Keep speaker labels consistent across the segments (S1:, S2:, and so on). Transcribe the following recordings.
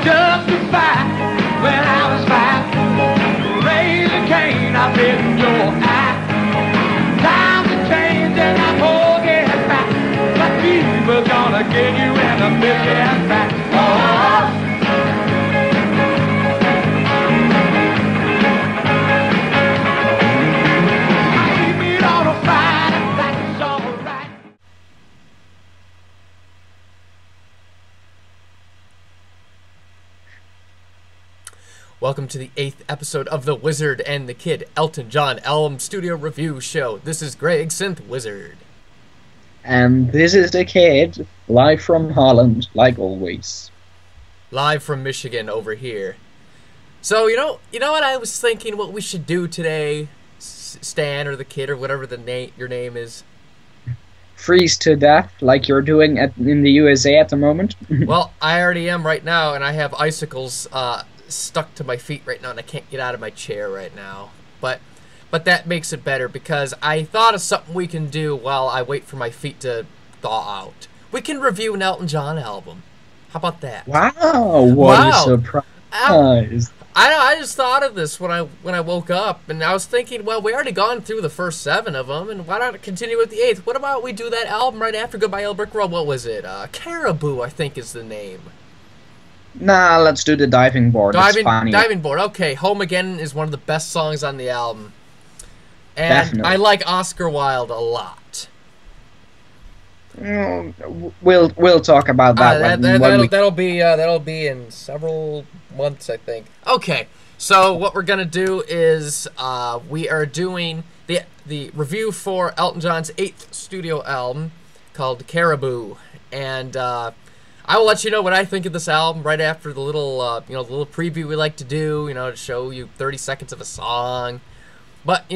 S1: Justified when I was five. Raising Cain, I bit in your eye. Times have changed and I forget back. But people gonna get you in the bitch back. Oh.
S2: Welcome to the 8th episode of The Wizard and the Kid Elton John Album Studio Review Show. This is GregsynthWizard.
S3: And this is the Kid, live from Holland, like always.
S2: Live from Michigan over here. So, you know what I was thinking what we should do today, Stan or the Kid or whatever your name is?
S3: Freeze to death, like you're doing in the USA at the moment?
S2: Well, I already am right now, and I have icicles stuck to my feet right now, and I can't get out of my chair right now. But that makes it better, because I thought of something we can do while I wait for my feet to thaw out. We can review an Elton John album. How about that?
S3: Wow, what a surprise.
S2: I know, I just thought of this when I woke up, and I was thinking, well, we already gone through the first 7 of them, and why not continue with the 8th? What about we do that album right after Goodbye Yellow Brick Road? What was it? Caribou, I think is the name.
S3: Nah, let's do the diving board.
S2: Diving board. Okay, Home Again is one of the best songs on the album, and definitely. I like Oscar Wilde a lot.
S3: We'll talk about that.
S2: That'll be in several months, I think. Okay, so what we're gonna do is we are doing the review for Elton John's 8th studio album called Caribou, and I will let you know what I think of this album right after the little, the little preview we like to do, to show you 30 seconds of a song. But,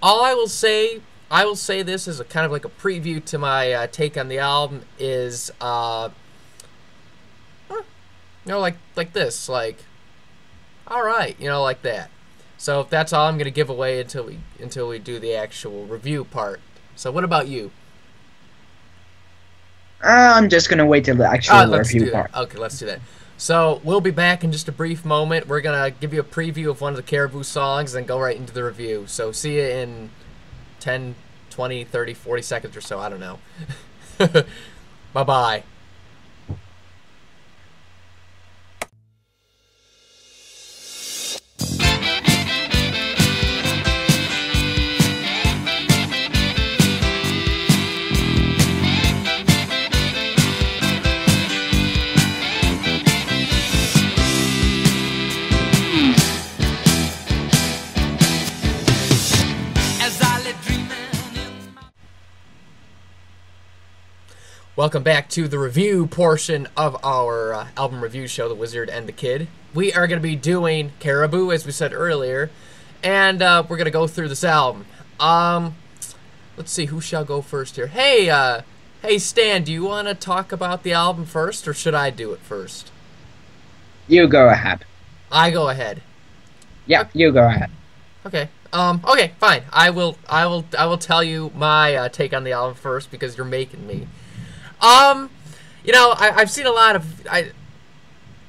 S2: all I will say this is a kind of like a preview to my take on the album is, like this, like, all right, like that. So that's all I'm gonna give away until we do the actual review part. So what about you?
S3: I'm just going to wait till the actual review part.
S2: Okay, let's do that. So, we'll be back in just a brief moment. We're going to give you a preview of one of the Caribou songs and go right into the review. So, see you in 10, 20, 30, 40 seconds or so. I don't know. Bye-bye. Welcome back to the review portion of our album review show, The Wizard and the Kid. We are going to be doing Caribou, as we said earlier, and we're going to go through this album. Let's see, who shall go first here? Hey, Stan, do you want to talk about the album first, or should I do it first?
S3: You go ahead.
S2: I go ahead.
S3: Yeah, you go ahead.
S2: Okay. Okay, fine. I will tell you my take on the album first, because you're making me. I've seen a lot of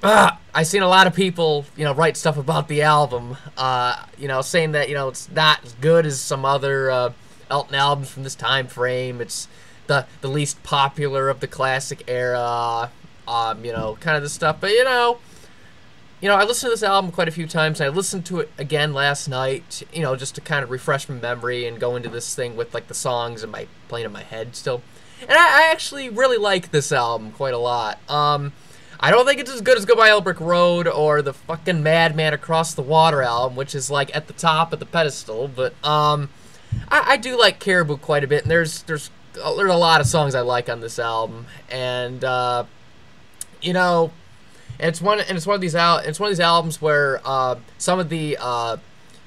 S2: I've seen a lot of people, write stuff about the album, saying that, it's not as good as some other Elton albums from this time frame. It's the least popular of the classic era, kind of this stuff. But I listened to this album quite a few times. And I listened to it again last night, just to kind of refresh my memory and go into this thing with like the songs playing in my head still. And I actually really like this album quite a lot. I don't think it's as good as Goodbye Yellow Brick Road or the fucking Madman Across the Water album, which is like at the top of the pedestal. But I do like Caribou quite a bit, and there's a lot of songs I like on this album. And it's one of these albums where some of the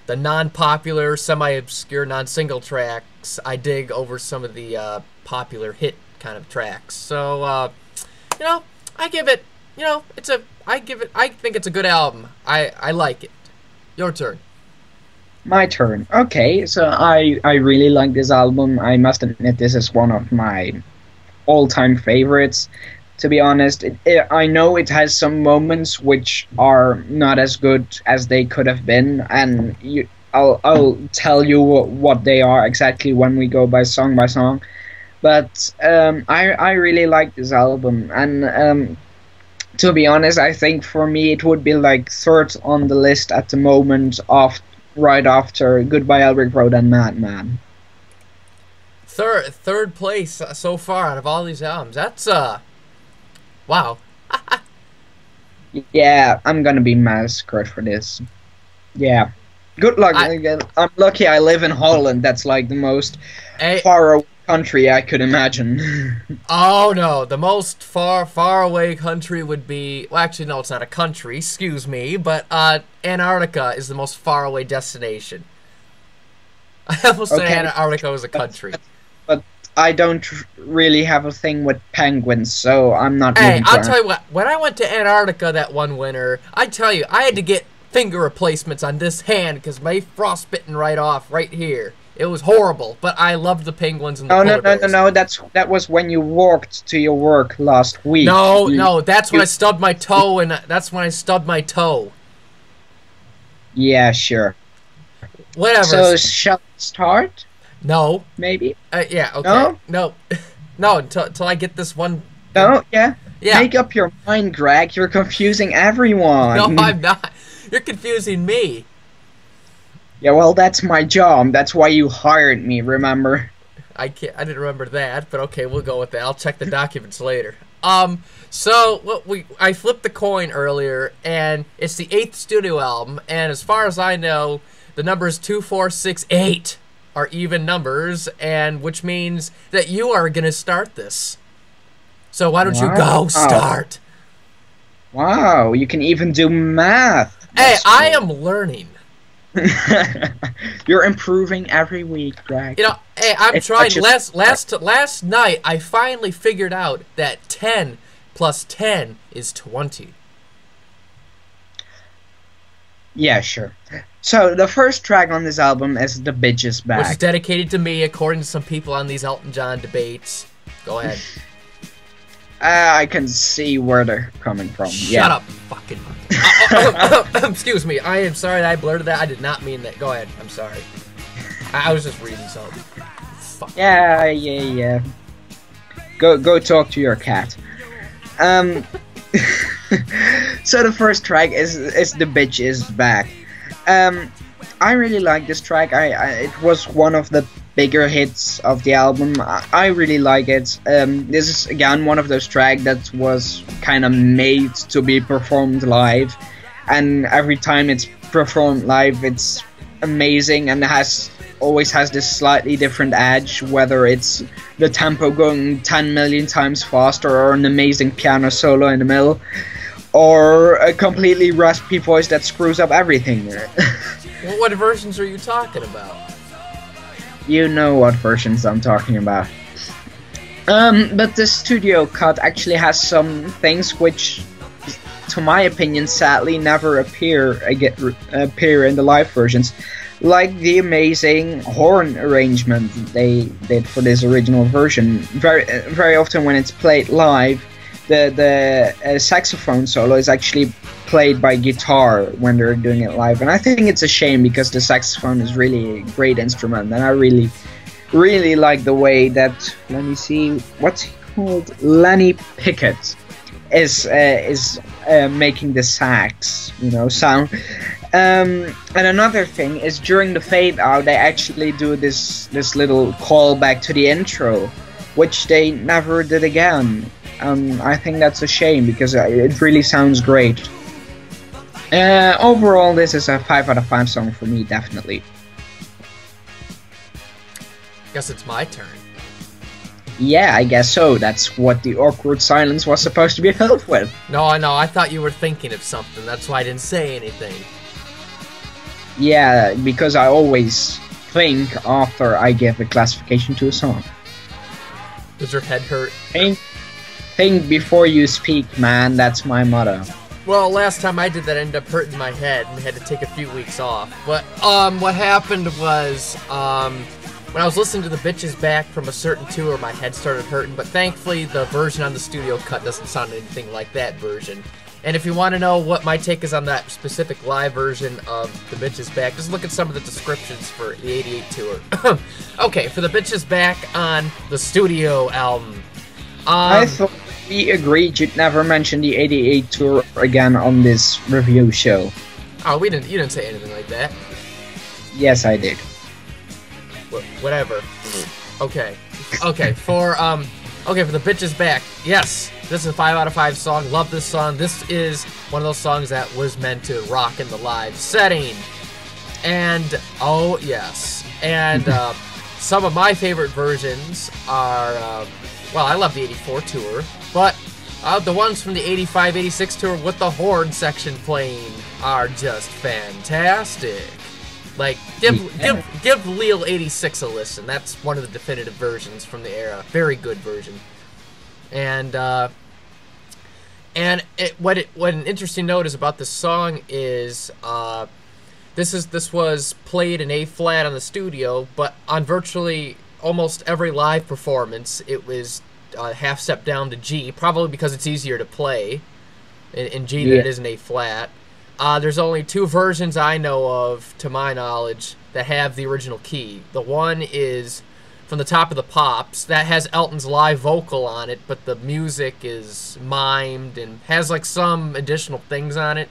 S2: non-popular, semi-obscure, non-single tracks I dig over some of the popular hit kind of tracks. So I give it, I think it's a good album. I like it. Your turn.
S3: My turn. Okay, so I really like this album. I must admit this is one of my all-time favorites. To be honest, I know it has some moments which are not as good as they could have been, and I'll tell you what they are exactly when we go by song. But I really like this album, and to be honest, I think for me it would be like third on the list at the moment, right after Goodbye Elric Road and Madman.
S2: Third place so far out of all these albums. That's wow.
S3: Yeah, I'm gonna be massacred for this. Yeah. Good luck. I'm lucky I live in Holland. That's like the most far away country I could imagine.
S2: Oh no, the most far away country would be, well, actually no, it's not a country, excuse me, but Antarctica is the most far away destination. I almost say Antarctica was a country.
S3: But I don't really have a thing with penguins, so I'm not.
S2: Hey, I'll tell you what. When I went to Antarctica that one winter, I tell you, I had to get finger replacements on this hand because my frostbitten right off right here. It was horrible, but I loved the penguins and the polar bears.
S3: No. That was when you walked to your work last week.
S2: No. That's when I stubbed my toe, and that's when I stubbed my toe.
S3: Yeah, sure.
S2: Whatever.
S3: So shall we start?
S2: No.
S3: Maybe.
S2: Yeah. Okay. No. No. Until I get this one.
S3: No. Yeah.
S2: Yeah.
S3: Make up your mind, Greg. You're confusing everyone.
S2: No, I'm not. You're confusing me.
S3: Yeah, well, that's my job. That's why you hired me, remember?
S2: I didn't remember that, but okay, we'll go with that. I'll check the documents later. So I flipped the coin earlier, and it's the 8th studio album, and as far as I know, the numbers 2, 4, 6, 8 are even numbers, and which means that you are gonna start this. So why don't you go start?
S3: Wow, you can even do math.
S2: That's cool. I am learning.
S3: You're improving every week, Greg.
S2: You know, hey, I'm trying. Last night, I finally figured out that 10 plus 10 is 20.
S3: Yeah, sure. So, the first track on this album is The Bitch Is Back.
S2: Which is dedicated to me, according to some people on these Elton John debates. Go ahead.
S3: I can see where they're coming from.
S2: Shut up, fucking. Excuse me. I am sorry that I blurted that. I did not mean that. Go ahead. I'm sorry. I was just reading something. Fuck.
S3: Yeah. Go talk to your cat. So the first track is The Bitch Is Back. I really like this track. It was one of the bigger hits of the album. I really like it. This is again one of those tracks that was kind of made to be performed live, and every time it's performed live, it's amazing and always has this slightly different edge, whether it's the tempo going 10 million times faster, or an amazing piano solo in the middle, or a completely raspy voice that screws up everything.
S2: Well, what versions are you talking about?
S3: You know what versions I'm talking about. But the studio cut actually has some things which, to my opinion, sadly never appear in the live versions. Like the amazing horn arrangement they did for this original version. Very often when it's played live, the saxophone solo is actually played by guitar when they're doing it live, and I think it's a shame because the saxophone is really a great instrument, and I really like the way that, let me see, what's he called, Lenny Pickett is making the sax, sound. And another thing is, during the fade out, they actually do this little callback to the intro, which they never did again. I think that's a shame because it really sounds great. Overall, this is a 5 out of 5 song for me, definitely.
S2: Guess it's my turn.
S3: Yeah, I guess so. That's what the awkward silence was supposed to be filled with.
S2: No, I know. I thought you were thinking of something. That's why I didn't say anything.
S3: Yeah, because I always think after I give a classification to a song.
S2: Does your head hurt?
S3: Think before you speak, man. That's my motto.
S2: Well, last time I did that, I ended up hurting my head and had to take a few weeks off. But what happened was when I was listening to the Bitches Back from a certain tour, my head started hurting, but thankfully the version on the studio cut doesn't sound anything like that version. And if you want to know what my take is on that specific live version of the Bitches Back, just look at some of the descriptions for the 88 tour. Okay, for the Bitches Back on the studio album.
S3: I thought we agreed you'd never mention the 88 tour again on this review show.
S2: Oh, you didn't say anything like that.
S3: Yes, I did.
S2: Whatever. Okay. Okay, for the Bitches Back. Yes, this is a 5 out of 5 song. Love this song. This is one of those songs that was meant to rock in the live setting. And, oh, yes. And some of my favorite versions are, well, I love the 84 tour, but the ones from the 85-86 tour with the horn section playing are just fantastic. Like, give Lille 86 a listen. That's one of the definitive versions from the era. Very good version. And what an interesting note is about this song is this was played in A flat on the studio, but on virtually almost every live performance it was half step down to G, probably because it's easier to play in G than it is in A flat. There's only 2 versions I know of, to my knowledge, that have the original key. The one is from the Top of the Pops. That has Elton's live vocal on it, but the music is mimed and has like some additional things on it.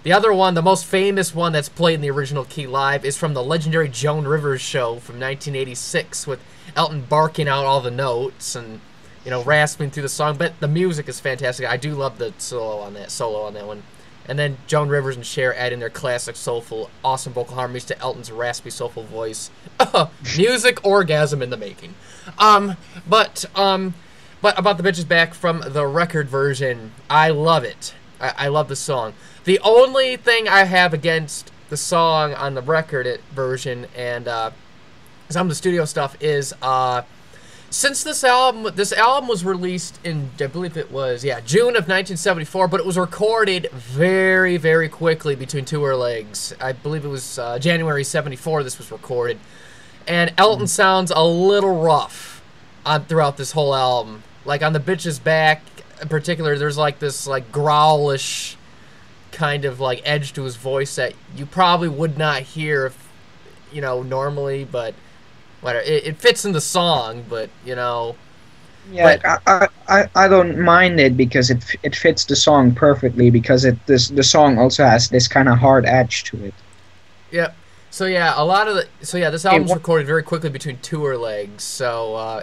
S2: The other one, the most famous one that's played in the original key live, is from the legendary Joan Rivers show from 1986 with Elton barking out all the notes and, you know, rasping through the song. But the music is fantastic. I do love the solo on that one. And then Joan Rivers and Cher add in their classic soulful, awesome vocal harmonies to Elton's raspy, soulful voice. Music orgasm in the making. But about the Bitches Back from the record version, I love it. I love the song. The only thing I have against the song on the record version and some of the studio stuff is since this album was released in, I believe it was, June of 1974, but it was recorded very, very quickly between tour legs. I believe it was January 74 this was recorded. And Elton sounds a little rough throughout this whole album. Like on the Bitches Back in particular, there's like this like growlish kind of like edge to his voice that you probably would not hear if, you know, normally, but whatever. It fits in the song, but, you know.
S3: Yeah, but I don't mind it because it fits the song perfectly because the song also has this kind of hard edge to it.
S2: Yep. So yeah, this album's recorded very quickly between tour legs. So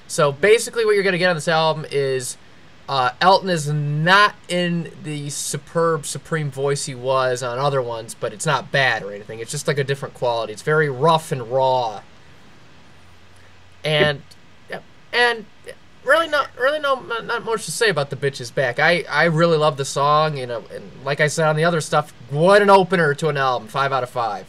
S2: so basically what you're gonna get on this album is Elton is not in the superb, supreme voice he was on other ones, but it's not bad or anything. It's just like a different quality. It's very rough and raw. And really not much to say about the Bitches Back. I really love the song, you know, and like I said on the other stuff, what an opener to an album, 5 out of 5.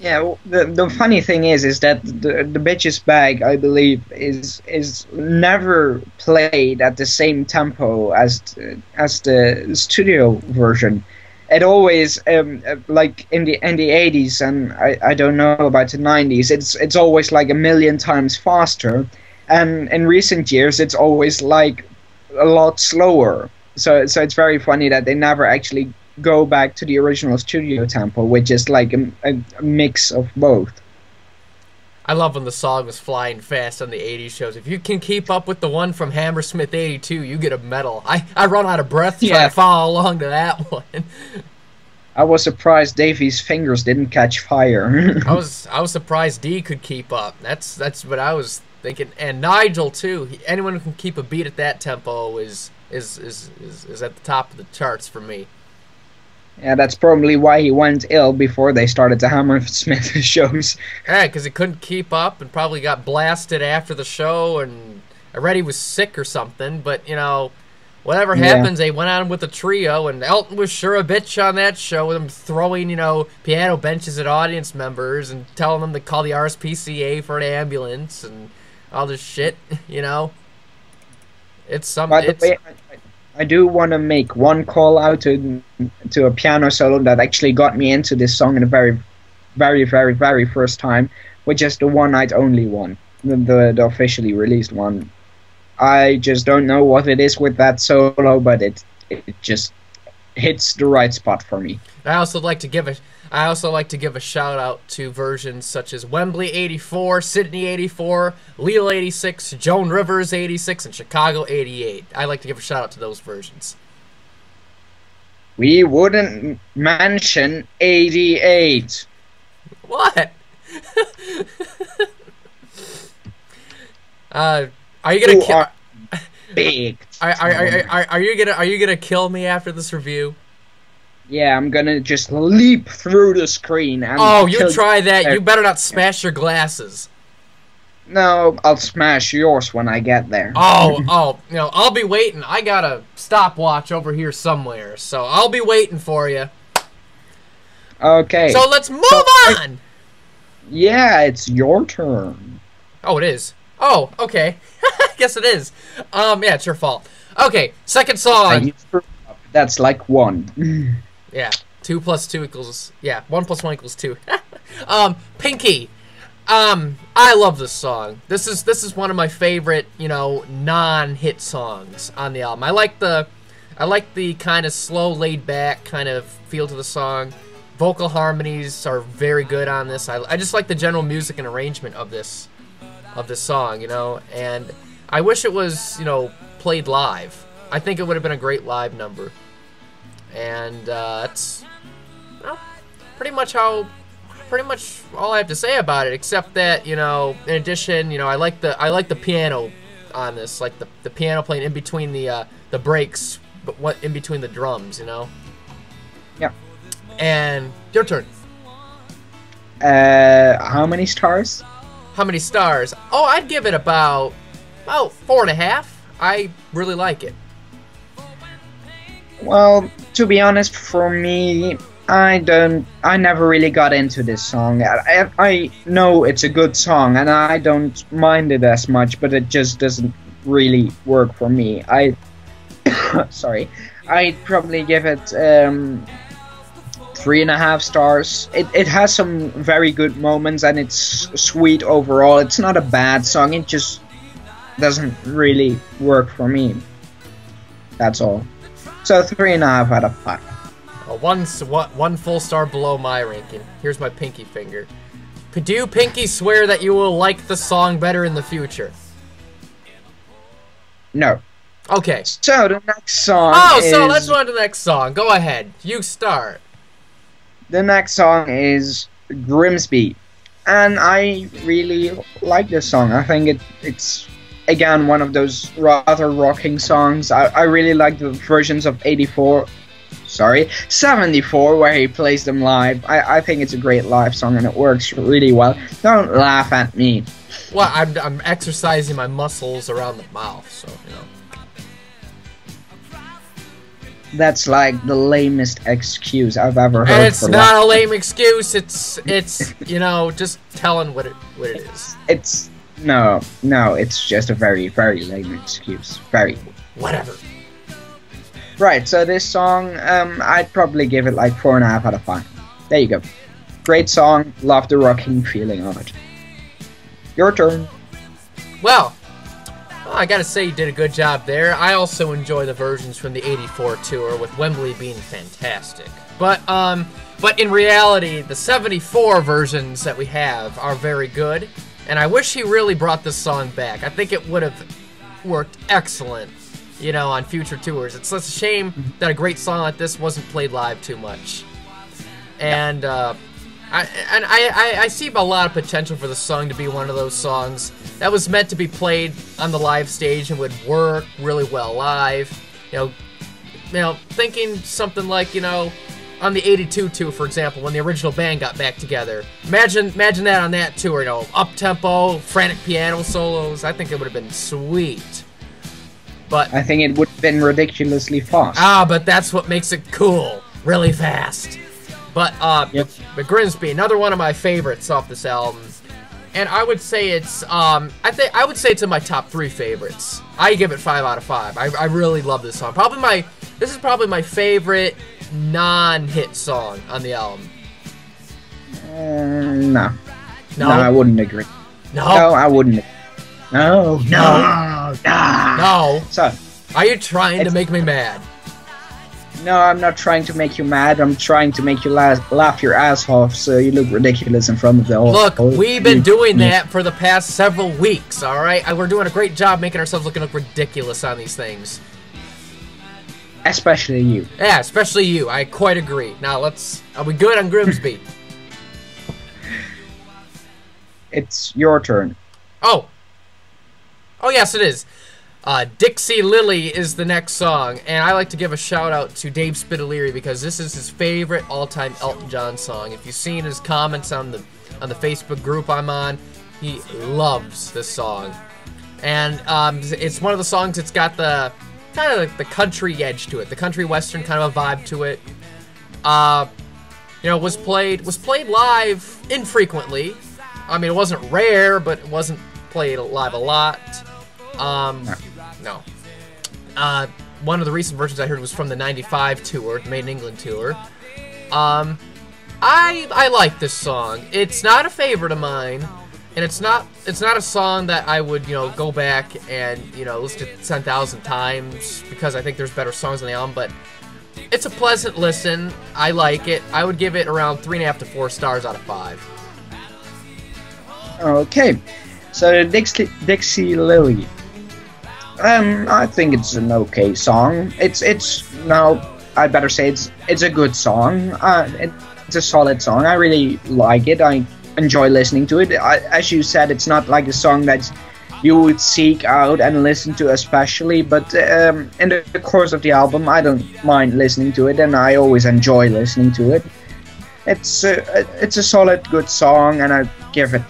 S3: Yeah, well, the funny thing is that the Bitches Back, I believe, is never played at the same tempo as the studio version. It always like in the 80s, and I don't know about the 90s. It's always like a million times faster, and in recent years it's always like a lot slower. So it's very funny that they never actually go back to the original studio tempo, which is like a mix of both.
S2: I love when the song was flying fast on the 80s shows. If you can keep up with the one from Hammersmith 82, you get a medal. I run out of breath trying to follow along to that one.
S3: I was surprised Davy's fingers didn't catch fire.
S2: I was surprised D could keep up. That's what I was thinking. And Nigel too. Anyone who can keep a beat at that tempo is at the top of the charts for me.
S3: Yeah, that's probably why he went ill before they started the Hammersmith shows.
S2: Yeah, because he couldn't keep up and probably got blasted after the show, and I read he was sick or something. But, you know, whatever happens, they went on with the trio, and Elton was sure a bitch on that show with him throwing, you know, piano benches at audience members and telling them to call the RSPCA for an ambulance and all this shit, you know. It's something.
S3: By the way, I do want to make one call out to a piano solo that actually got me into this song in the very, very, very, very first time. which is the one night only one, the officially released one. I just don't know what it is with that solo, but it just hits the right spot for me.
S2: I also like to give a shout out to versions such as Wembley 84, Sydney 84, Lille 86, Joan Rivers 86, and Chicago 88. I like to give a shout out to those versions.
S3: We wouldn't mention 88.
S2: What? Are you gonna kill?
S3: Big.
S2: Are you gonna kill me after this review?
S3: Yeah, I'm gonna just leap through the screen and.
S2: Oh, you try that. You better not smash your glasses.
S3: No, I'll smash yours when I get there.
S2: Oh, you know, I'll be waiting. I got a stopwatch over here somewhere, so I'll be waiting for you.
S3: Okay.
S2: So let's move on.
S3: Yeah, it's your turn.
S2: Oh, it is. Oh, okay. I guess it is. Yeah, it's your fault. Okay, second song.
S3: That's like 1.
S2: Yeah, 2 plus 2 equals. Yeah, 1 plus 1 equals 2. Pinky. I love this song. This is one of my favorite, you know, non-hit songs on the album. I like the kind of slow, laid back kind of feel to the song. Vocal harmonies are very good on this. I just like the general music and arrangement of this song, you know. And I wish it was, you know, played live. I think it would have been a great live number. And that's, you know, pretty much all I have to say about it, except that, you know, in addition, you know, I like the piano on this, like the piano playing in between the breaks, but what in between the drums, you know.
S3: Yeah.
S2: And your turn.
S3: How many stars?
S2: How many stars? Oh, I'd give it about 4.5. I really like it.
S3: Well, to be honest, for me, I never really got into this song. I know it's a good song, and I don't mind it as much, but it just doesn't really work for me. Sorry, I'd probably give it 3.5 stars. It has some very good moments, and it's sweet overall. It's not a bad song. It just doesn't really work for me. That's all. So 3.5 out of 5.
S2: One full star below my ranking. Here's my pinky finger. Do you, Pinky, swear that you will like the song better in the future?
S3: No.
S2: Okay.
S3: So the next song
S2: so let's go on to the next song. Go ahead. You start.
S3: The next song is Grimsby. And I really like this song. I think it's again one of those rather rocking songs. I really like the versions of 74, where he plays them live. I think it's a great live song, and it works really well. Don't laugh at me.
S2: Well, I'm exercising my muscles around the mouth, so, you know.
S3: That's like the lamest excuse I've ever heard.
S2: It's not a lame excuse. It's you know, just telling what it is. No, it's just a very, very lame excuse. Very. Whatever.
S3: Right, so this song, I'd probably give it like 4.5 out of 5. There you go. Great song, love the rocking feeling of it. Your turn.
S2: Well, I gotta say you did a good job there. I also enjoy the versions from the 84 tour, with Wembley being fantastic. But in reality, the 74 versions that we have are very good, and I wish he really brought this song back. I think it would have worked excellent, you know, on future tours. It's such a shame that a great song like this wasn't played live too much. And I see a lot of potential for the song to be one of those songs that was meant to be played on the live stage and would work really well live. You know, thinking something like, you know, on the 82 tour, for example, when the original band got back together. Imagine that on that tour, you know, up-tempo, frantic piano solos. I think it would have been sweet. But
S3: I think it would have been ridiculously fast.
S2: But that's what makes it cool. Really fast. But,
S3: yep.
S2: But Grimsby, another one of my favorites off this album. And I would say it's, I would say it's in my top 3 favorites. I give it 5 out of 5. I really love this song. This is probably my favorite non-hit song on the album.
S3: No.
S2: No.
S3: No, I wouldn't agree.
S2: No.
S3: No, I wouldn't. No. No. No.
S2: No.
S3: So,
S2: Are you trying to make me mad?
S3: no, I'm not trying to make you mad. I'm trying to make you laugh your ass off so you look ridiculous in front of the whole.
S2: Look, we've been doing that for the past several weeks, alright? We're doing a great job making ourselves look ridiculous on these things.
S3: Especially you.
S2: Yeah, especially you. I quite agree. Now, are we good on Grimsby?
S3: It's your turn.
S2: Oh, yes, it is. Dixie Lily is the next song, and I like to give a shout out to Dave Spitaleri because this is his favorite all-time Elton John song. If you've seen his comments on the Facebook group I'm on, he loves this song, and it's one of the songs that's got the kind of like the country edge to it, the country western kind of a vibe to it. You know, was played live infrequently. I mean, it wasn't rare, but it wasn't played live a lot. No. One of the recent versions I heard was from the '95 tour, the Made in England tour. I like this song. It's not a favorite of mine, and it's not a song that I would, you know, go back and, you know, listen to 10,000 times because I think there's better songs on the album, but it's a pleasant listen. I like it. I would give it around 3.5 to 4 stars out of 5.
S3: Okay, so Dixie Lily. I think it's an okay song. It's now I better say it's a good song. It's a solid song. I really like it. I enjoy listening to it. As you said, it's not like a song that you would seek out and listen to especially, but in the course of the album, I don't mind listening to it, and I always enjoy listening to it. It's a solid, good song, and I give it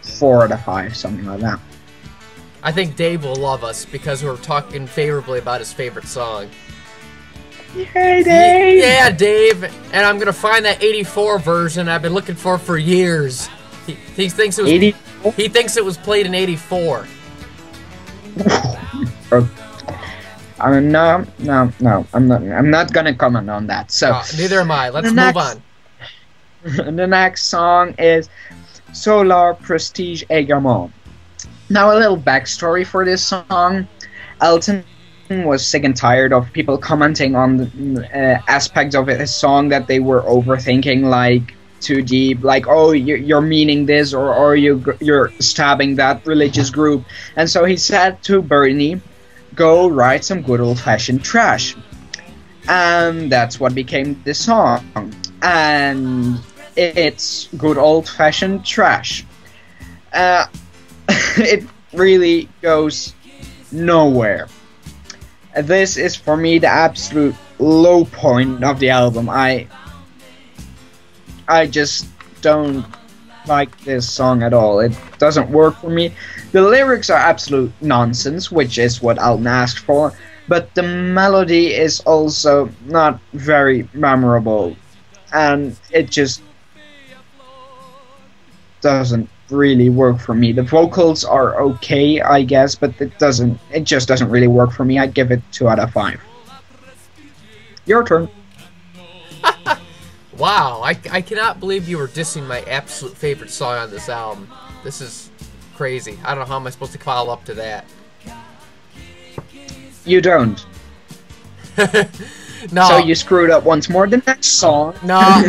S3: 4 out of 5, something like that.
S2: I think Dave will love us because we're talking favorably about his favorite song.
S3: Yay, Dave!
S2: Yeah, Dave! And I'm gonna find that '84 version I've been looking for years. He thinks it was
S3: 84?
S2: He thinks it was played in '84.
S3: No, I'm not gonna comment on that. So
S2: neither am I. Let's move on.
S3: The next song is Solar Prestige Également. Now, a little backstory for this song. Elton was sick and tired of people commenting on the aspects of his song that they were overthinking, like too deep, like, oh, you're meaning this, or you're stabbing that religious group. And so he said to Bernie, go write some good old-fashioned trash. And that's what became the song. And it's good old-fashioned trash. It really goes nowhere. This is for me the absolute low point of the album. I just don't like this song at all. It doesn't work for me. The lyrics are absolute nonsense, which is what Elton asked for, but the melody is also not very memorable, and it just doesn't really work for me. The vocals are okay, I guess, but it just doesn't really work for me. I'd give it 2 out of 5. Your turn.
S2: Wow, I cannot believe you were dissing my absolute favorite song on this album. This is crazy. I don't know how am I supposed to follow up to that.
S3: You don't.
S2: No.
S3: So you screwed up once more. The next song.
S2: No.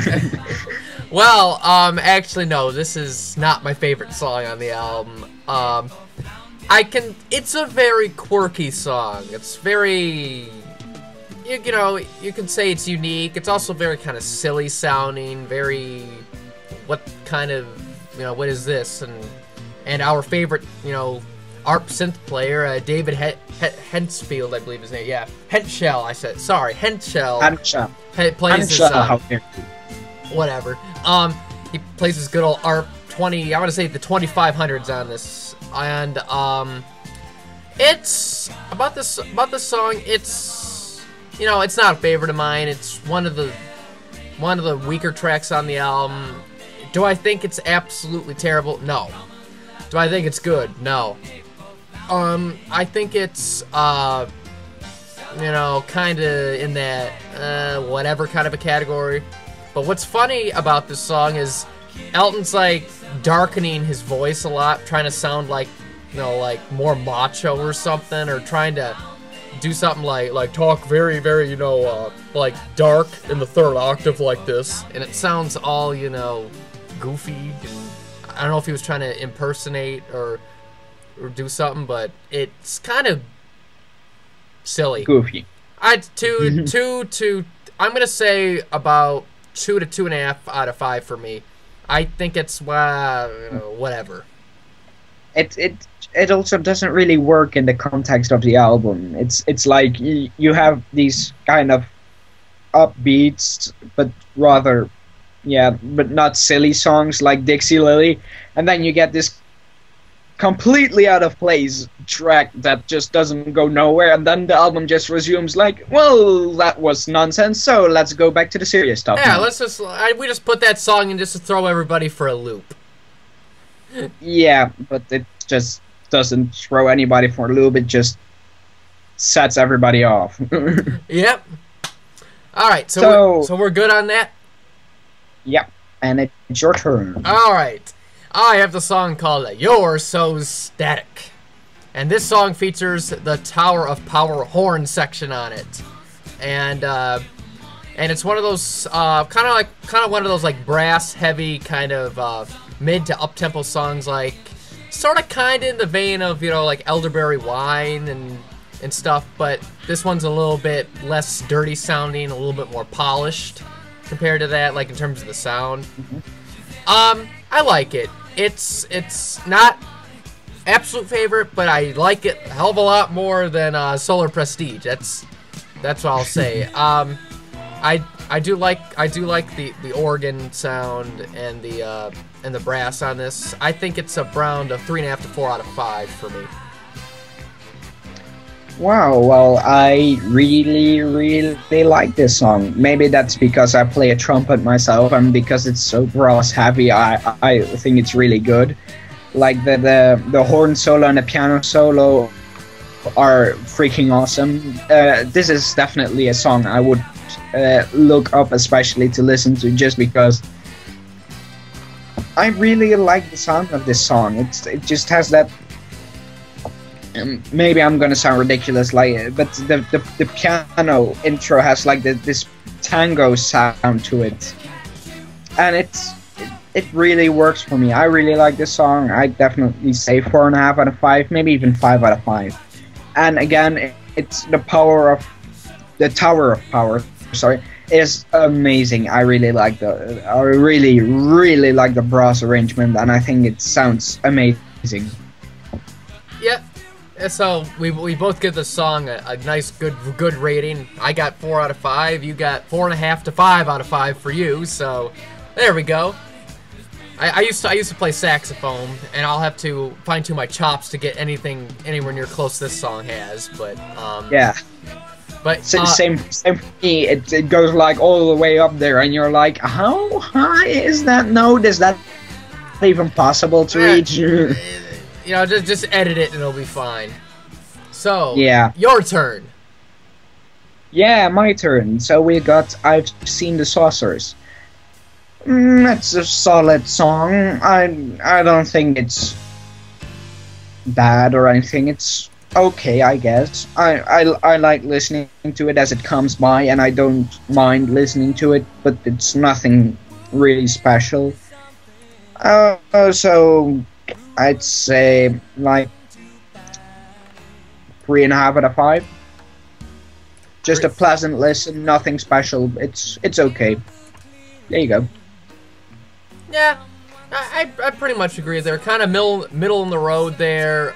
S2: Well, actually, no. This is not my favorite song on the album. It's a very quirky song. It's very, you know, you can say it's unique. It's also very kind of silly sounding. Very, what kind of, you know, what is this? And our favorite, you know, ARP synth player, David Hensfield, I believe his name. Yeah, Henschel. I said sorry, Henschel. Plays this. Whatever. He plays this good old ARP 20. I want to say the 2500s on this, and it's about this song. It's, you know, it's not a favorite of mine. It's one of the weaker tracks on the album. Do I think it's absolutely terrible? No. Do I think it's good? No. I think it's you know, kind of in that whatever kind of a category. But what's funny about this song is Elton's like darkening his voice a lot, trying to sound like, you know, like more macho or something, or trying to do something like talk very, very, you know, like dark in the third octave like this, and it sounds all, you know, goofy. And I don't know if he was trying to impersonate or do something, but it's kind of silly.
S3: Goofy.
S2: I'm gonna say about 2 to 2.5 out of 5 for me. I think it's whatever.
S3: It also doesn't really work in the context of the album. It's like you have these kind of upbeats, but rather, but not silly songs like Dixie Lily, and then you get this completely out of place track that just doesn't go nowhere, and then the album just resumes like, well, that was nonsense, so let's go back to the serious stuff.
S2: Yeah,
S3: now.
S2: we just put that song in just to throw everybody for a loop.
S3: Yeah, but it just doesn't throw anybody for a loop, it just sets everybody off.
S2: Yep. Alright, so we're good on that?
S3: Yep, and it's your turn.
S2: Alright. I have the song called You're So Static. And this song features the Tower of Power horn section on it. And it's one of those kind of one of those like brass heavy kind of mid to up tempo songs, like sort of kind of in the vein of, you know, like Elderberry Wine and stuff, but this one's a little bit less dirty sounding, a little bit more polished compared to that, like in terms of the sound. I like it. It's not absolute favorite, but I like it a hell of a lot more than Solar Prestige. That's what I'll say. I do like the organ sound and the brass on this. I think it's around a 3.5 to 4 out of 5 for me.
S3: Wow, well, I really, really like this song. Maybe that's because I play a trumpet myself, and because it's so brass heavy, I think it's really good. Like the horn solo and the piano solo are freaking awesome. This is definitely a song I would look up especially to listen to, just because I really like the sound of this song. It just has that. Maybe I'm gonna sound ridiculous, like, but the piano intro has like this tango sound to it, and it really works for me. I really like this song. I definitely say 4.5 out of 5, maybe even 5 out of 5. And again, it's the Tower of Power. Sorry, is amazing. I really like really like the brass arrangement, and I think it sounds amazing.
S2: Yep. So we both give the song a nice good rating. I got 4 out of 5. You got 4.5 to 5 out of 5 for you. So there we go. I used to play saxophone, and I'll have to fine-tune my chops to get anything anywhere near close this song has. But
S3: yeah.
S2: But
S3: same for me. It goes like all the way up there, and you're like, how high is that note? Is that even possible to reach?
S2: You know, just edit it and it'll be fine. So,
S3: yeah.
S2: Your turn.
S3: Yeah, my turn. So we got I've Seen the Saucers. It's a solid song. I don't think it's bad or anything. It's okay, I guess. I like listening to it as it comes by, and I don't mind listening to it, but it's nothing really special. So I'd say like 3.5 out of 5. Just a pleasant listen, nothing special. It's okay. There you go.
S2: Yeah, I pretty much agree. They're kind of middle in the road there.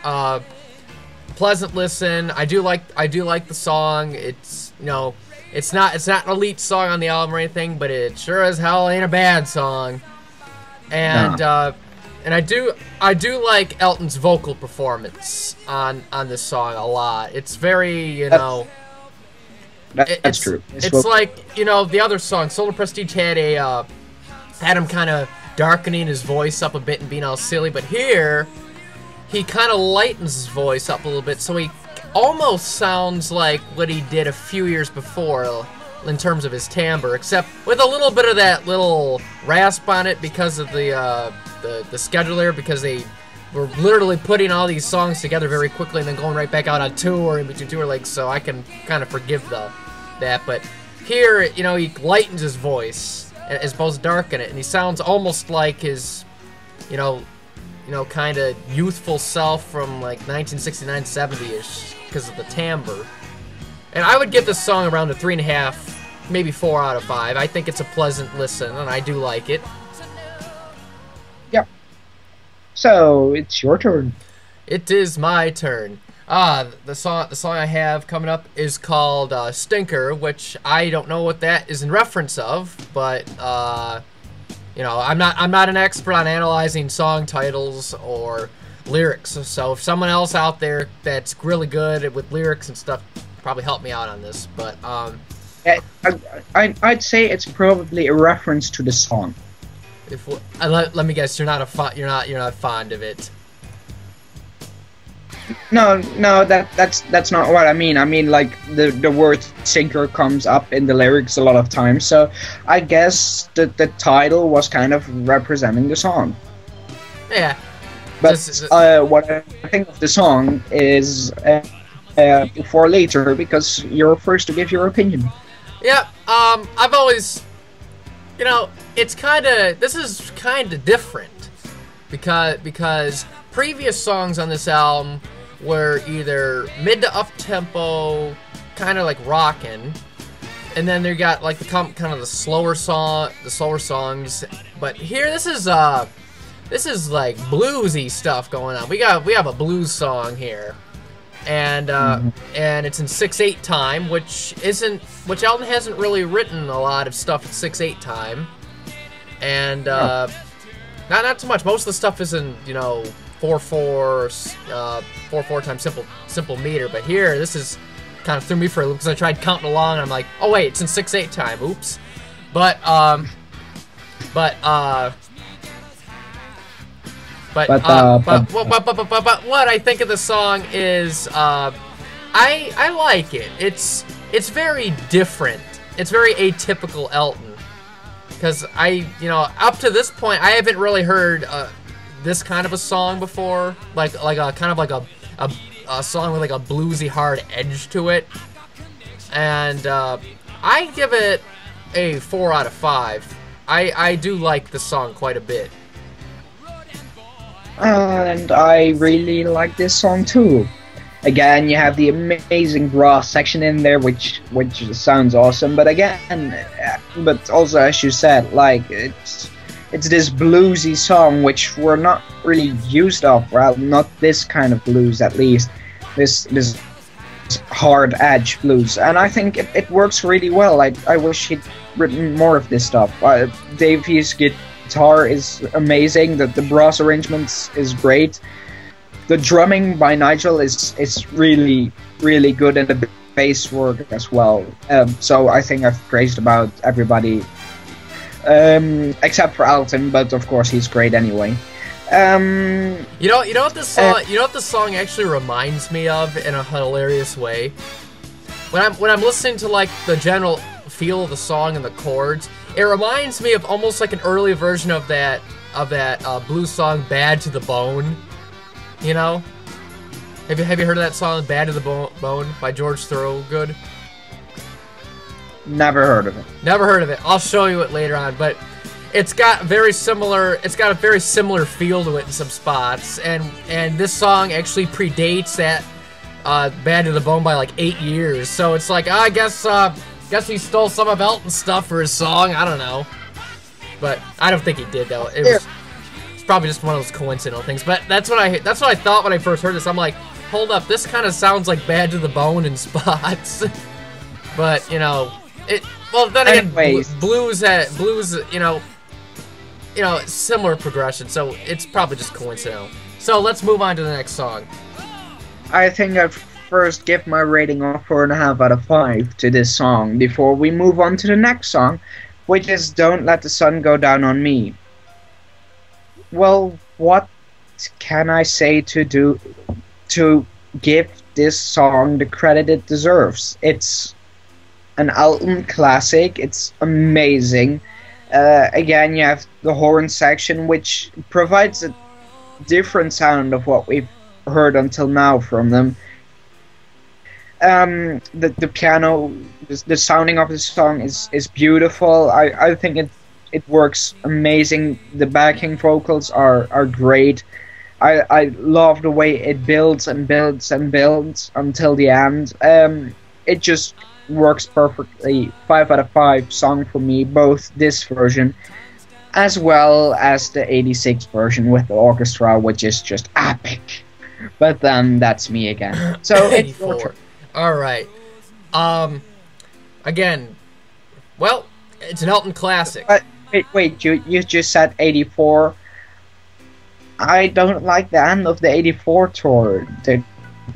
S2: Pleasant listen. I do like the song. It's, you know, it's not an elite song on the album or anything, but it sure as hell ain't a bad song. And and I do like Elton's vocal performance on this song a lot. It's very, you know,
S3: that's true.
S2: It's like, you know, the other song, Solar Prestige had him kind of darkening his voice up a bit and being all silly, but here he kind of lightens his voice up a little bit, so he almost sounds like what he did a few years before in terms of his timbre, except with a little bit of that little rasp on it because of the the scheduler, because they were literally putting all these songs together very quickly and then going right back out on tour in between tour legs, so I can kind of forgive that. But here, you know, he lightens his voice as opposed to darken it, and he sounds almost like his, you know, kind of youthful self from like 1969, 70-ish because of the timbre. And I would give this song around a 3.5, maybe 4 out of 5. I think it's a pleasant listen, and I do like it.
S3: Yep. So it's your turn.
S2: It is my turn. The song I have coming up is called Stinker, which I don't know what that is in reference of, but you know, I'm not an expert on analyzing song titles or lyrics. So if someone else out there that's really good with lyrics and stuff, probably help me out on this. But
S3: I'd say it's probably a reference to the song.
S2: Let me guess, you're not fond of it.
S3: No, that's not what I mean. I mean, like, the word "sinker" comes up in the lyrics a lot of times, so I guess the title was kind of representing the song.
S2: Yeah.
S3: But what I think of the song is for later, because you're first to give your opinion.
S2: Yeah, I've always, you know, this is kind of different, because previous songs on this album were either mid to up tempo, kind of like rockin', and then they got like the kind of the slower songs. But here, this is like bluesy stuff going on. We have a blues song here, and it's in 6/8 time, which Elton hasn't really written a lot of stuff at 6/8 time, and not too much. Most of the stuff is in, you know, 4/4 time simple meter. But here, this is kind of threw me for a loop because I tried counting along and I'm like, oh wait, it's in 6/8 time. Oops. But what I think of the song is I like it. It's very different. It's very atypical Elton, because up to this point I haven't really heard this kind of a song before, like a song with like a bluesy hard edge to it, and I give it a 4 out of 5. I do like the song quite a bit.
S3: And I really like this song too. Again, you have the amazing brass section in there, which sounds awesome. But also, as you said, like, it's this bluesy song which we're not really used of. Well, not this kind of blues, at least. This hard edge blues, and I think it works really well. I wish he'd written more of this stuff. Davy's guitar is amazing. The brass arrangements is great. The drumming by Nigel is really, really good, and the bass work as well. So I think I've praised about everybody, except for Alton, but of course he's great anyway.
S2: You know what this song actually reminds me of in a hilarious way? When I'm listening to like the general feel of the song and the chords, it reminds me of almost like an early version of that blues song "Bad to the Bone." You know, have you heard of that song "Bad to the Bone" by George Thorogood?
S3: Never heard of it.
S2: Never heard of it. I'll show you it later on, but it's got a very similar feel to it in some spots, and this song actually predates that "Bad to the Bone" by like 8 years. So it's like, I guess he stole some of Elton's stuff for his song. I don't know, but I don't think he did though. It's probably just one of those coincidental things. But that's what I thought when I first heard this. I'm like, hold up, this kind of sounds like "Bad to the Bone" in spots. But you know, well, then again, blues, similar progression, so it's probably just coincidental. So let's move on to the next song.
S3: I think I'd first give my rating of 4.5 out of 5 to this song before we move on to the next song, which is "Don't Let the Sun Go Down on Me." Well, what can I say to give this song the credit it deserves? It's an Elton classic. It's amazing. Again, you have the horn section, which provides a different sound of what we've heard until now from them. The piano, the sounding of the song is beautiful. I think it works amazing. The backing vocals are great. I love the way it builds and builds and builds until the end. It just works perfectly. 5 out of 5 song for me, both this version as well as the 86 version with the orchestra, which is just epic. But then that's me again. So
S2: 84. All right. Again, well, it's an Elton classic.
S3: Wait, you just said 84. I don't like the end of the 84 tour.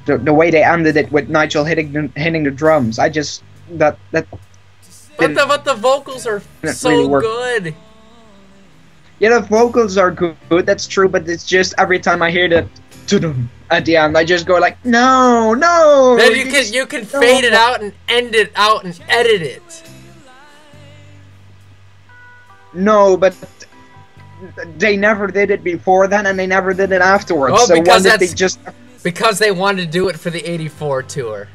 S3: The way they ended it with Nigel hitting the drums. I just that. But
S2: the vocals are so
S3: really
S2: good.
S3: Yeah, the vocals are good. That's true. But it's just every time I hear that at the end, I just go like, no.
S2: Then you can fade it out and end it out and edit it.
S3: No, but they never did it before then, and they never did it afterwards.
S2: Oh,
S3: so
S2: because
S3: why did they just?
S2: Because they wanted to do it for the 84 tour.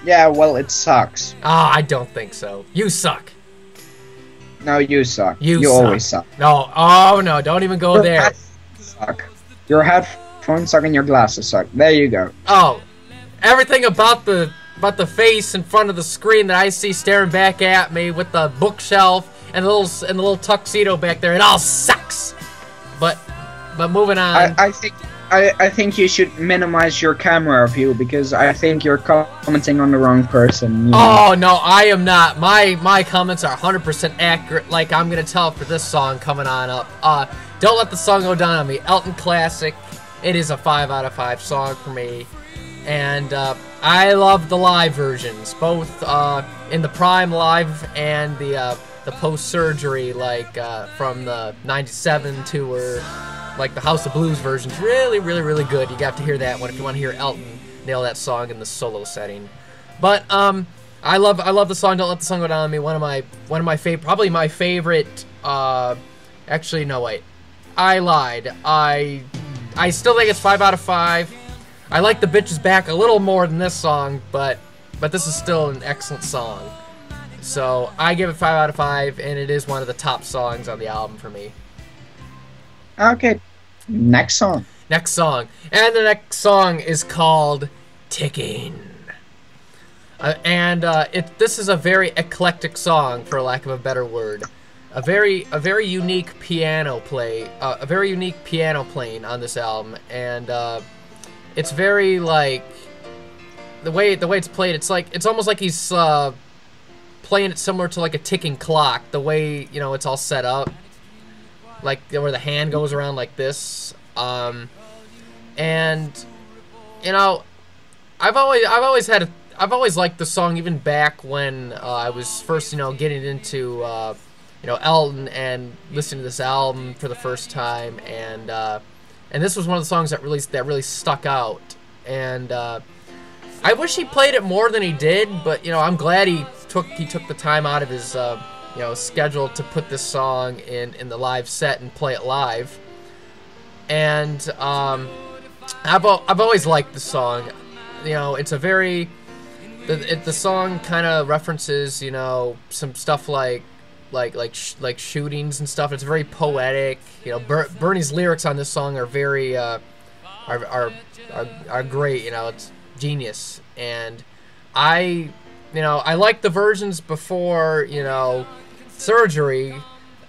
S3: Yeah, well, it sucks.
S2: Ah, I don't think so. You suck.
S3: No, you suck.
S2: You
S3: suck.
S2: always suck. No, oh no, don't even go there.
S3: Suck. Your headphones suck and your glasses suck. There you go.
S2: Oh, everything about the face in front of the screen that I see staring back at me with the bookshelf and the little tuxedo back there, it all sucks. But moving on.
S3: I think you should minimize your camera view because I think you're commenting on the wrong person. You know?
S2: Oh no, I am not. My comments are 100% accurate. Like I'm gonna tell for this song coming on up. Don't Let the Sun Go Down on Me. Elton classic. It is a 5 out of 5 song for me, and I love the live versions, both in the Prime live and the post-surgery, like from the '97 tour. Like the House of Blues version's really good. You have to hear that one if you want to hear Elton nail that song in the solo setting. But I love the song "Don't Let the Sun Go Down on Me." One of my favorite, probably my favorite. Actually, no wait, I lied. I still think it's 5 out of 5. I like the Bitches Back a little more than this song, but this is still an excellent song. So I give it 5 out of 5, and it is one of the top songs on the album for me.
S3: Okay, next song.
S2: Next song. And the next song is called Ticking. This is a very eclectic song, for lack of a better word. A very unique piano play, a very unique piano playing on this album, and it's very like the way it's played. It's almost like he's playing it similar to like a ticking clock. The way it's all set up. Like where the hand goes around like this, and I've always liked the song even back when I was first getting into Elton and listening to this album for the first time, and this was one of the songs that really stuck out, and I wish he played it more than he did, but I'm glad he took the time out of his schedule to put this song in the live set and play it live. And I've always liked the song. It's a very the song kind of references some stuff like shootings and stuff. It's very poetic. Bernie's lyrics on this song are very are great. It's genius, and I like the versions before, surgery,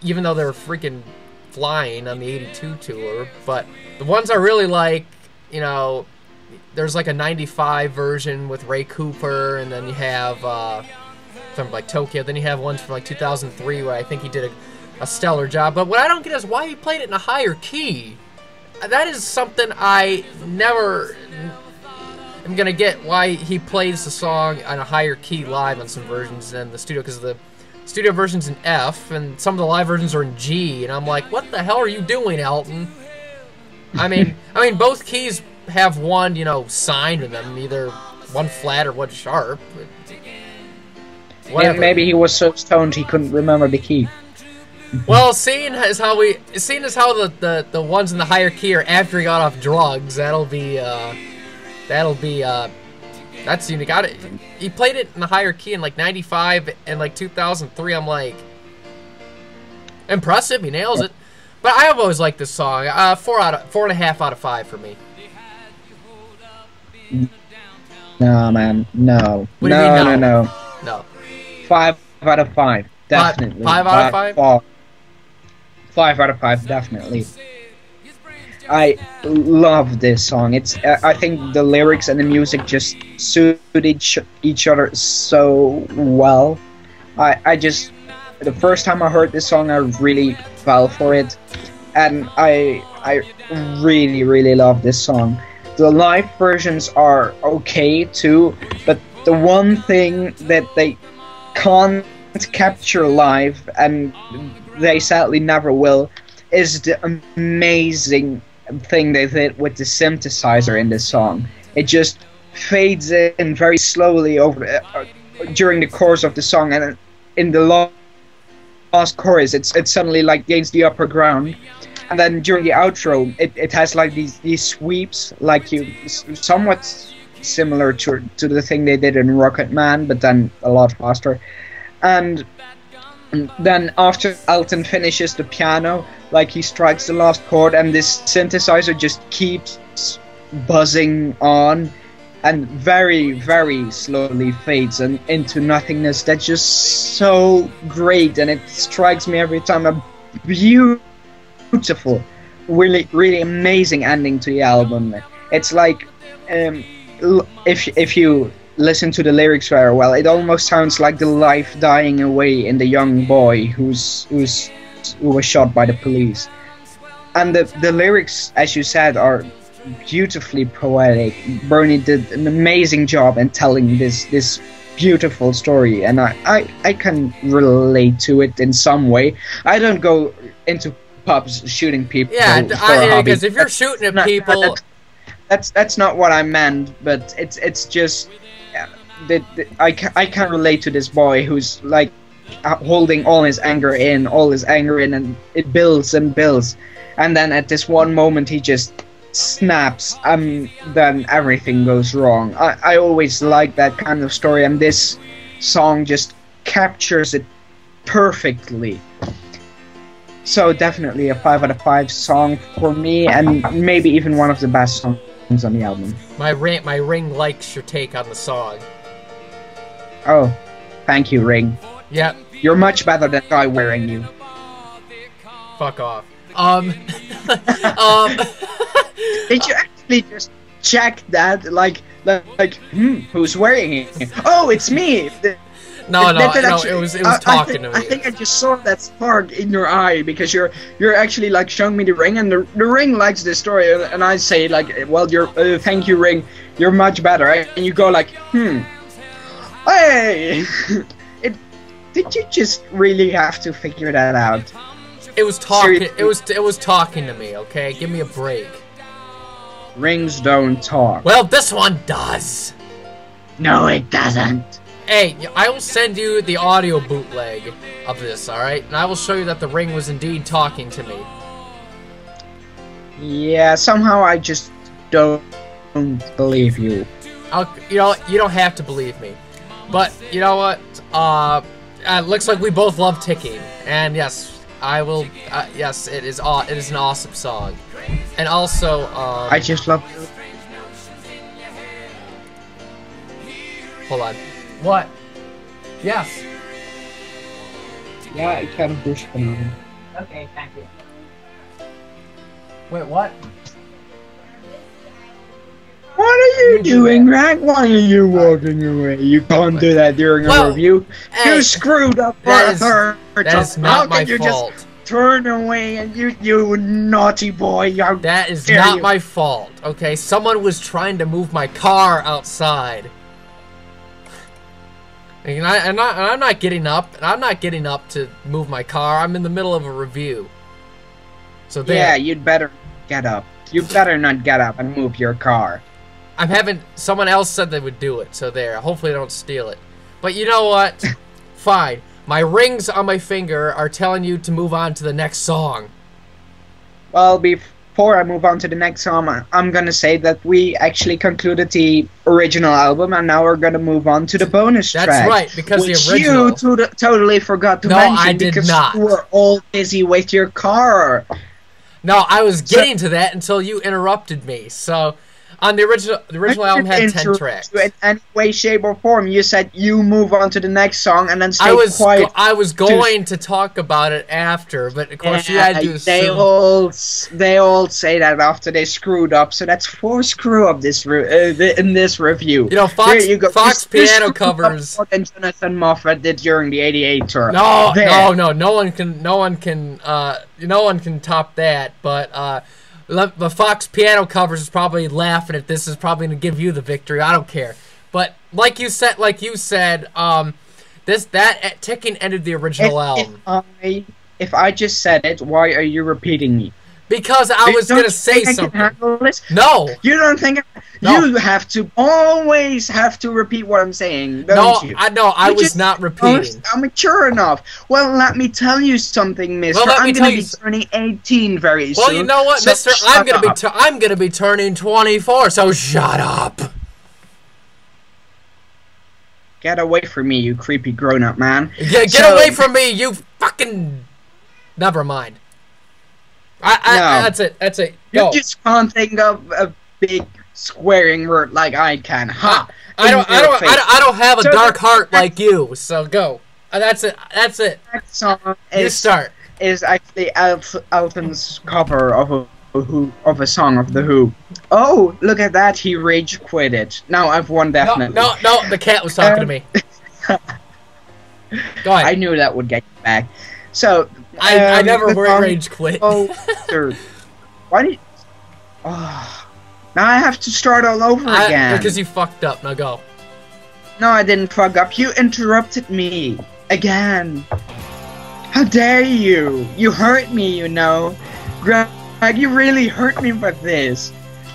S2: even though they're freaking flying on the 82 tour. But the ones I really like, there's like a 95 version with Ray Cooper, and then you have from like Tokyo. Then you have ones from like 2003 where I think he did a stellar job. But what I don't get is why he played it in a higher key. That is something I never am gonna get, why he plays the song on a higher key live on some versions than the studio, because the studio version's in F and some of the live versions are in G, and I'm like, what the hell are you doing, Elton? I mean both keys have one signed in them, either one flat or one sharp. Whatever.
S3: Maybe he was so stoned he couldn't remember the key.
S2: Well, seeing as how the ones in the higher key are after he got off drugs, that's unique. He played it in the higher key in like '95 and like 2003. I'm like, impressive. He nails it. But I have always liked this song. 4.5 out of 5 for me.
S3: No, man, no.
S2: What do you mean,
S3: No. 5 out of 5, definitely.
S2: 5 out of 5?
S3: 5 out of 5, definitely. I love this song. I think the lyrics and the music just suit each other so well. The first time I heard this song, I really fell for it, and I really, really love this song. The live versions are okay too, but the one thing that they can't capture live, and they sadly never will, is the amazing thing they did with the synthesizer in this song. It just fades in very slowly during the course of the song, and in the last chorus it suddenly like gains the upper ground, and then during the outro it has like these sweeps, like somewhat similar to the thing they did in Rocket Man, but then a lot faster. And then after Elton finishes the piano, like he strikes the last chord, and this synthesizer just keeps buzzing on and very, very slowly fades into nothingness. That's just so great, and it strikes me every time. A beautiful, really, really amazing ending to the album. It's like, if you listen to the lyrics very well, it almost sounds like the life dying away in the young boy who was shot by the police. And the lyrics, as you said, are beautifully poetic. Bernie did an amazing job in telling this beautiful story, and I can relate to it in some way. I don't go into pubs shooting people.
S2: Yeah, because if you're shooting at people,
S3: that's not what I meant. But it's just I can relate to this boy who's like holding all his anger in, and it builds and builds, and then at this one moment he just snaps, and then everything goes wrong. I always like that kind of story, and this song just captures it perfectly. So definitely a 5 out of 5 song for me, and maybe even one of the best songs on the album.
S2: My ring likes your take on the song.
S3: Oh, thank you, Ring.
S2: Yep.
S3: You're much better than guy wearing you.
S2: Fuck off.
S3: Did you actually just check that? Like, who's wearing it? Oh, it's me.
S2: No, it was talking to me.
S3: I think I just saw that spark in your eye, because you're actually like showing me the ring, and the ring likes this story, and I say like, well, thank you, Ring. You're much better, right? And you go like, hey. Did you just really have to figure that out?
S2: It was talking. Seriously? It was talking to me. Okay, give me a break.
S3: Rings don't talk.
S2: Well, this one does.
S3: No, it doesn't.
S2: Hey, I will send you the audio bootleg of this, alright? And I will show you that the ring was indeed talking to me.
S3: Yeah, somehow I just don't believe you.
S2: You don't have to believe me. But, you know what? It looks like we both love Ticking. And yes, I will, yes, it is an awesome song. And also,
S3: I just love...
S2: Hold on. What? Yes.
S3: Yeah, I can push them.
S4: Okay, thank you.
S2: Wait, what?
S3: What are you doing, Greg? Why are you walking away? You can't do that during a review.
S2: Hey,
S3: you screwed up for a third time.
S2: That is not my fault.
S3: Just turn away, and you naughty boy.
S2: That is not my fault, okay? Someone was trying to move my car outside. And I'm not getting up. I'm not getting up to move my car. I'm in the middle of a review. So there.
S3: Yeah, you'd better get up. You better not get up and move your car.
S2: Someone else said they would do it, so there. Hopefully I don't steal it. But you know what? fine. My rings on my finger are telling you to move on to the next song.
S3: Well, before I move on to the next song, I'm gonna say that we actually concluded the original album, and now we're gonna move on to the bonus track.
S2: That's right, because
S3: which
S2: the original...
S3: you totally forgot to mention.
S2: I did
S3: because
S2: not.
S3: You were all busy with your car.
S2: No, I was getting to that until you interrupted me. So, on the original album had 10 tracks.
S3: In any way, shape, or form, you said you move on to the next song and then stay quiet.
S2: I was going to talk about it after, but of course you had to assume.
S3: They all say that after they screwed up, so that's 4 screw-up in this review.
S2: You know, Fox piano covers.
S3: More than Jonathan Moffat did during the '88 tour.
S2: No, no one can top that. But the Fox piano covers is probably laughing at this. Is probably going to give you the victory. I don't care. But like you said, that ticking ended the original album.
S3: If I just said it, why are you repeating me?
S2: Because I was going to say something. No.
S3: You don't think... No. You always have to repeat what I'm saying, don't you?
S2: I was not repeating.
S3: I'm mature enough. Well, let me tell you something, mister. I'm going to be turning 18 very soon.
S2: Well, you know what, mister? I'm going to be turning 24, so shut up.
S3: Get away from me, you creepy grown-up man.
S2: Yeah, get away from me, you fucking... Never mind. No. That's it. Go.
S3: You just can't think of a big swearing word like I can. Ha!
S2: I don't have a dark heart like you. So go. That's it. The
S3: next song is actually Elton's cover of a song of the Who. Oh, look at that! He rage quitted. Now I've won definitely.
S2: No. The cat was talking to me. Go ahead.
S3: I knew that would get you back. So.
S2: I never rage quit.
S3: Oh, sir. Why did... Oh, now I have to start all over again.
S2: Because you fucked up. Now go.
S3: No, I didn't fuck up. You interrupted me. Again. How dare you? You hurt me, you know. Greg, you really hurt me with this.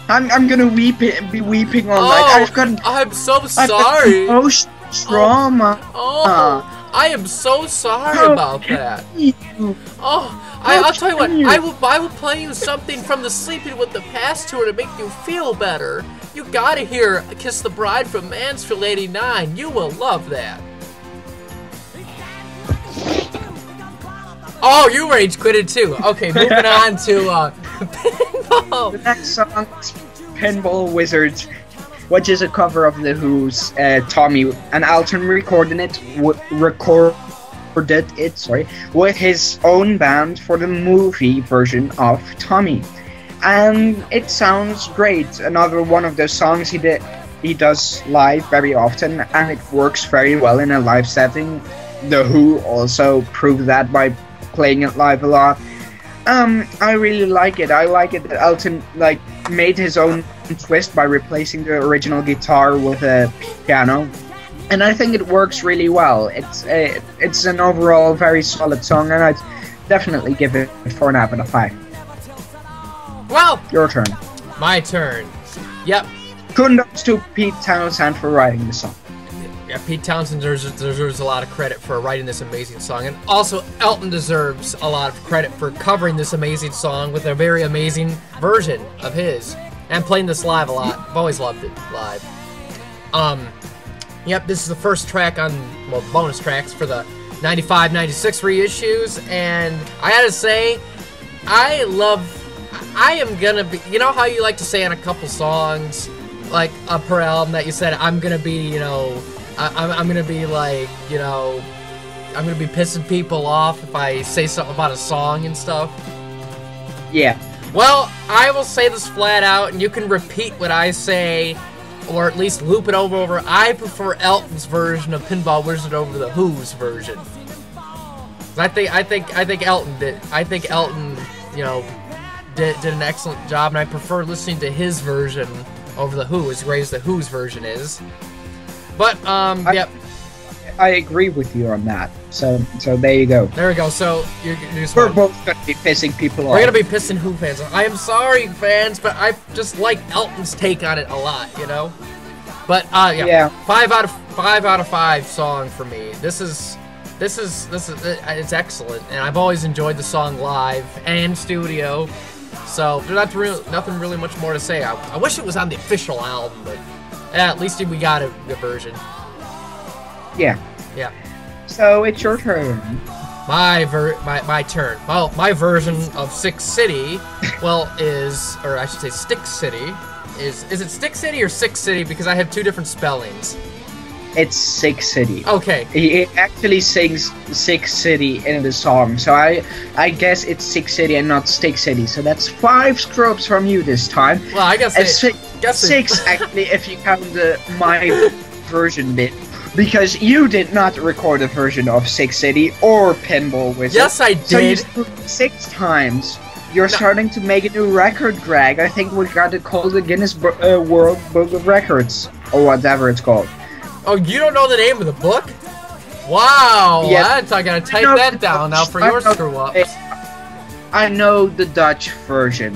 S3: I'm gonna be weeping all night.
S2: I'm so sorry.
S3: Emotional trauma.
S2: I am so sorry about that. I'll tell you what. I will play you something from the Sleeping with the Past tour to make you feel better. You gotta hear "Kiss the Bride" from Mansfield '89. You will love that. Oh, you rage quitted too. Okay, moving on to Pinball.
S3: The next song is Pinball Wizards, which is a cover of The Who's Tommy, and Elton recorded it with his own band for the movie version of Tommy. And it sounds great. Another one of those songs he does live very often, and it works very well in a live setting. The Who also proved that by playing it live a lot. I really like it. I like it that Elton made his own twist by replacing the original guitar with a piano, and I think it works really well. It's an overall very solid song, and I'd definitely give it 4.5 out of 5.
S2: Well,
S3: your turn.
S2: My turn. Yep.
S3: Kudos to Pete Townsend for writing the song.
S2: Yeah, Pete Townsend deserves a lot of credit for writing this amazing song, and also Elton deserves a lot of credit for covering this amazing song with a very amazing version of his, and playing this live a lot. I've always loved it live. Yep, this is the first track on, well, bonus tracks for the 95-96 reissues, and I gotta say, I am gonna be, you know how you like to say on a couple songs, like per album, that you said, I'm gonna be, you know, I'm gonna be like, you know, I'm gonna be pissing people off if I say something about a song and stuff.
S3: Yeah.
S2: Well, I will say this flat out, and you can repeat what I say, or at least loop it over. I prefer Elton's version of Pinball Wizard over the Who's version. I think Elton did. I think Elton, you know, did an excellent job, and I prefer listening to his version over the Who, as great as the Who's version is. But yep.
S3: I agree with you on that. So there you go.
S2: There we go. So
S3: we're both gonna be pissing people off.
S2: We're gonna be pissing Who fans off. I am sorry, fans, but I just like Elton's take on it a lot, you know. But yeah. 5 out of 5 song for me. This is this is it's excellent, and I've always enjoyed the song live and studio. So there's nothing really much more to say. I wish it was on the official album, but at least we got a version.
S3: Yeah.
S2: Yeah.
S3: So it's your turn.
S2: My turn. Well, my version of Sick City, well, or I should say Stick City, is it Stick City or Sick City? Because I have two different spellings.
S3: It's Sick City.
S2: Okay.
S3: He actually sings Sick City in the song, so I guess it's Sick City and not Stick City. So that's 5 scrubs from you this time.
S2: Well, I guess
S3: six actually if you count my version bit. Because you did not record a version of Sick City or Pinball Wizard.
S2: Yes, I did.
S3: So you screwed 6 times. You're starting to make a new record, Greg. I think we got to call the Guinness World Book of Records. Or whatever it's called.
S2: Oh, you don't know the name of the book? Wow.
S3: Yes.
S2: I gotta type that down now for your screw-ups.
S3: I know the Dutch version.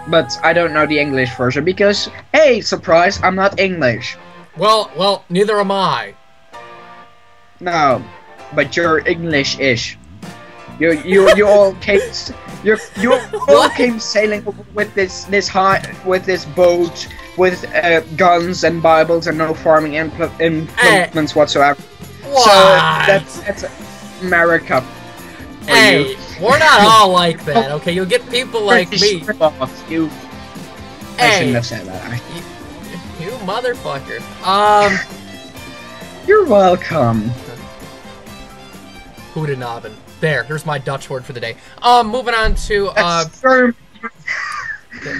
S3: But I don't know the English version because, hey, surprise, I'm not English.
S2: Well, neither am I.
S3: No, but you're English-ish. You all came came sailing with this boat with guns and Bibles and no farming implements whatsoever.
S2: What?
S3: So that's America.
S2: Hey, we're not all like that, okay? You'll get people like me.
S3: You. I shouldn't have said that.
S2: You motherfucker.
S3: You're welcome.
S2: Hoedenabend. There's my Dutch word for the day. Moving on to
S3: That's German.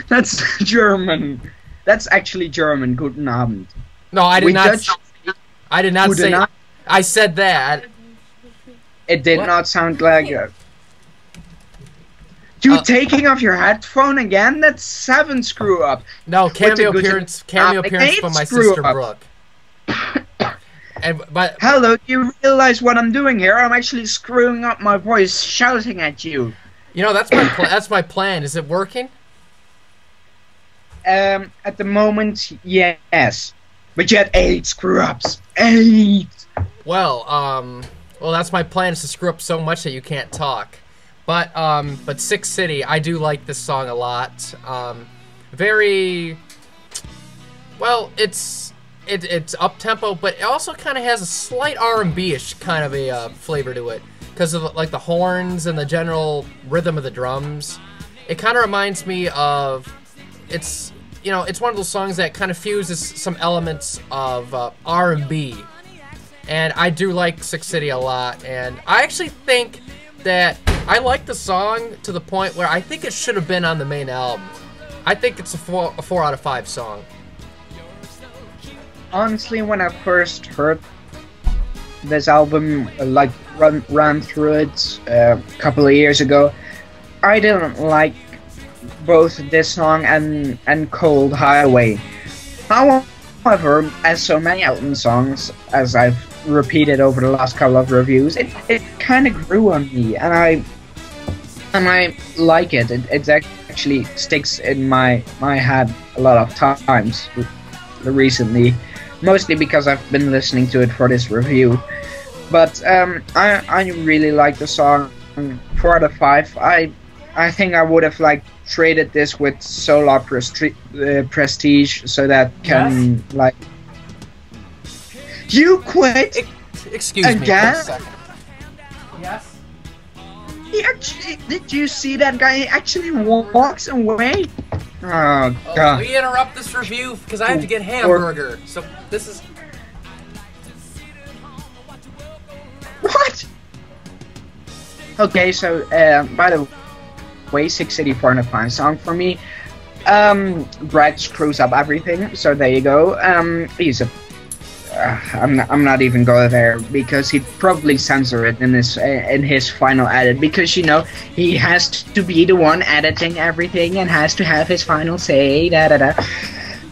S3: That's German. That's actually German. Guten Abend.
S2: No, I did not.
S3: Dutch,
S2: I did not say. I said that.
S3: It did not sound like it. You taking off your headphone again? That's 7 screw up.
S2: No, cameo appearance from my sister Brooke. But
S3: hello, do you realize what I'm doing here? I'm actually screwing up my voice, shouting at you.
S2: You know, that's my plan. Is it working?
S3: At the moment, yes. But you had 8 screw ups. 8.
S2: Well, that's my plan, is to screw up so much that you can't talk. But Sick City, I do like this song a lot. Very, well, it's up tempo, but it also kind of has a slight R&B-ish kind of a flavor to it, because of like the horns and the general rhythm of the drums. It kind of reminds me of, it's one of those songs that kind of fuses some elements of R&B. And I do like Sick City a lot, and I actually think that I like the song to the point where I think it should have been on the main album. I think it's a 4 out of 5 song.
S3: Honestly, when I first heard this album, like ran through it a couple of years ago, I didn't like both this song and Cold Highway. However, as so many Elton songs, as I've repeated over the last couple of reviews, it kind of grew on me, and I like it. It actually sticks in my head a lot of times recently, mostly because I've been listening to it for this review. But I really like the song. 4 out of 5. I think I would have traded this with Solar Prestige, so that can You quit.
S2: Excuse me for a second. Yes.
S3: Did you see that guy? He actually walks away. Oh god.
S2: We interrupt this review because I have to get hamburger. So this is.
S3: What? Okay, so by the way, 684 and a fine song for me. Brad screws up everything, so there you go. He's a. I'm not even going there because he'd probably censor it in his final edit, because he has to be the one editing everything and has to have his final say.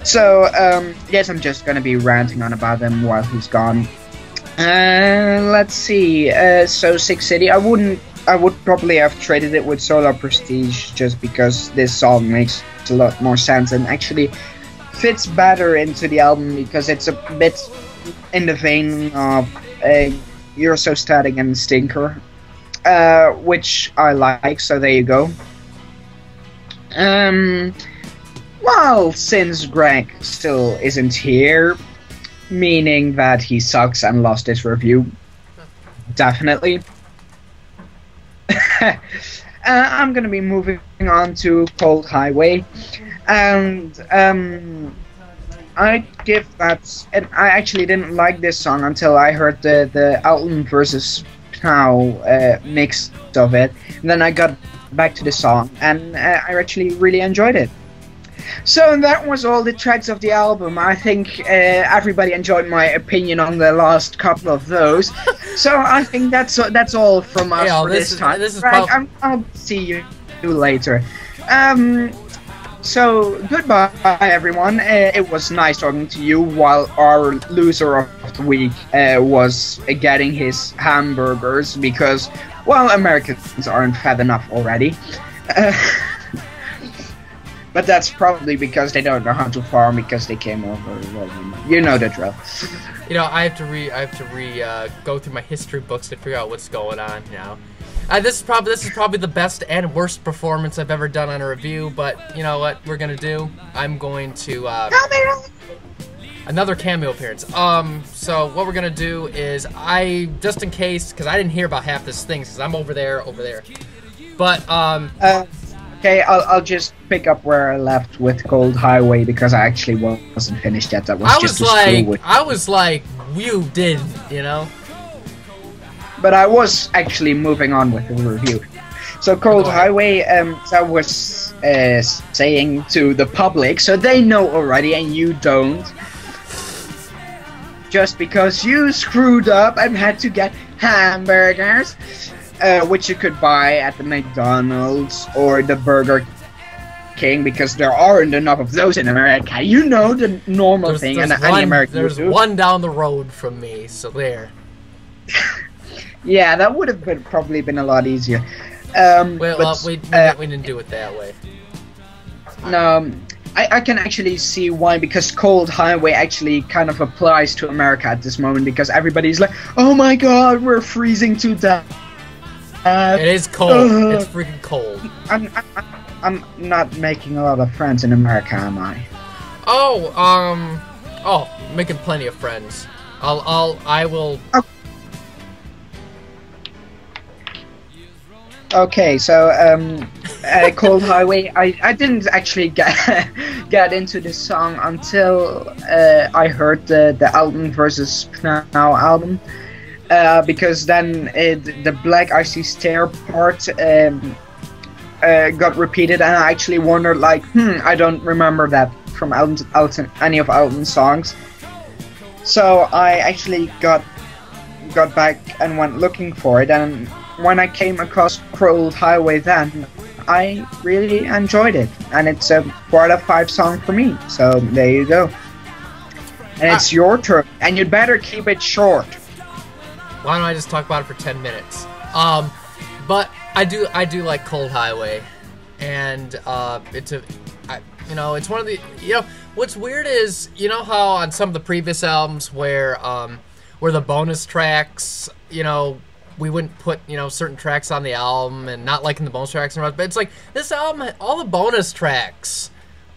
S3: So yes, I'm just gonna be ranting on about him while he's gone. Let's see. So Sick City, I would probably have traded it with Solar Prestige just because this song makes a lot more sense and actually fits better into the album because it's a bit in the vein of You're So Static and Stinker, which I like, so there you go. Well, since Greg still isn't here, meaning that he sucks and lost his review, definitely. I'm gonna be moving on to Cold Highway, and I give that. And I actually didn't like this song until I heard the Alton versus Now mix of it, and then I got back to the song, and I actually really enjoyed it. So that was all the tracks of the album. I think everybody enjoyed my opinion on the last couple of those. So I think that's all from us for this time. Greg, I'll see you later. So goodbye, everyone. It was nice talking to you while our loser of the week was getting his hamburgers because, well, Americans aren't fat enough already. But that's probably because they don't know how to farm because they came over. Well, you know the drill.
S2: You know, I have to go through my history books to figure out what's going on now. This is probably the best and worst performance I've ever done on a review. But you know what we're gonna do? I'm going to another cameo appearance. So what we're gonna do is just in case, because I didn't hear about half this thing, because I'm over there. But
S3: Okay, I'll just pick up where I left with Cold Highway because I actually wasn't finished yet. That was
S2: I was like, you didn't, you know.
S3: But I was actually moving on with the review. So Cold Highway, I was saying to the public, so they know already and you don't. Just because you screwed up and had to get hamburgers. Which you could buy at the McDonald's or the Burger King because there aren't enough of those in America. You know the normal thing, and any American would do.
S2: There's one down the road from me, so there.
S3: Yeah, that would have probably been a lot easier.
S2: We didn't do it that way.
S3: No, I can actually see why, because Cold Highway actually kind of applies to America at this moment because everybody's like, oh my god, we're freezing to death.
S2: It is cold. It's freaking cold.
S3: I'm not making a lot of friends in America, am I?
S2: Making plenty of friends. I will.
S3: Okay, so Cold Highway. I didn't actually get into this song until I heard the Alton versus Now album. Because then the Black Icy Stare part got repeated, and I actually wondered, like, I don't remember that from any of Alton's songs. So I actually got back and went looking for it, and when I came across Cold Highway, then I really enjoyed it, and it's a 4 out of 5 song for me. So there you go. And it's your turn, and you'd better keep it short.
S2: Why don't I just talk about it for 10 minutes? But I do like Cold Highway, and it's one of the, what's weird is, you know how on some of the previous albums where the bonus tracks, we wouldn't put, certain tracks on the album and not liking the bonus tracks and but it's like this album, all the bonus tracks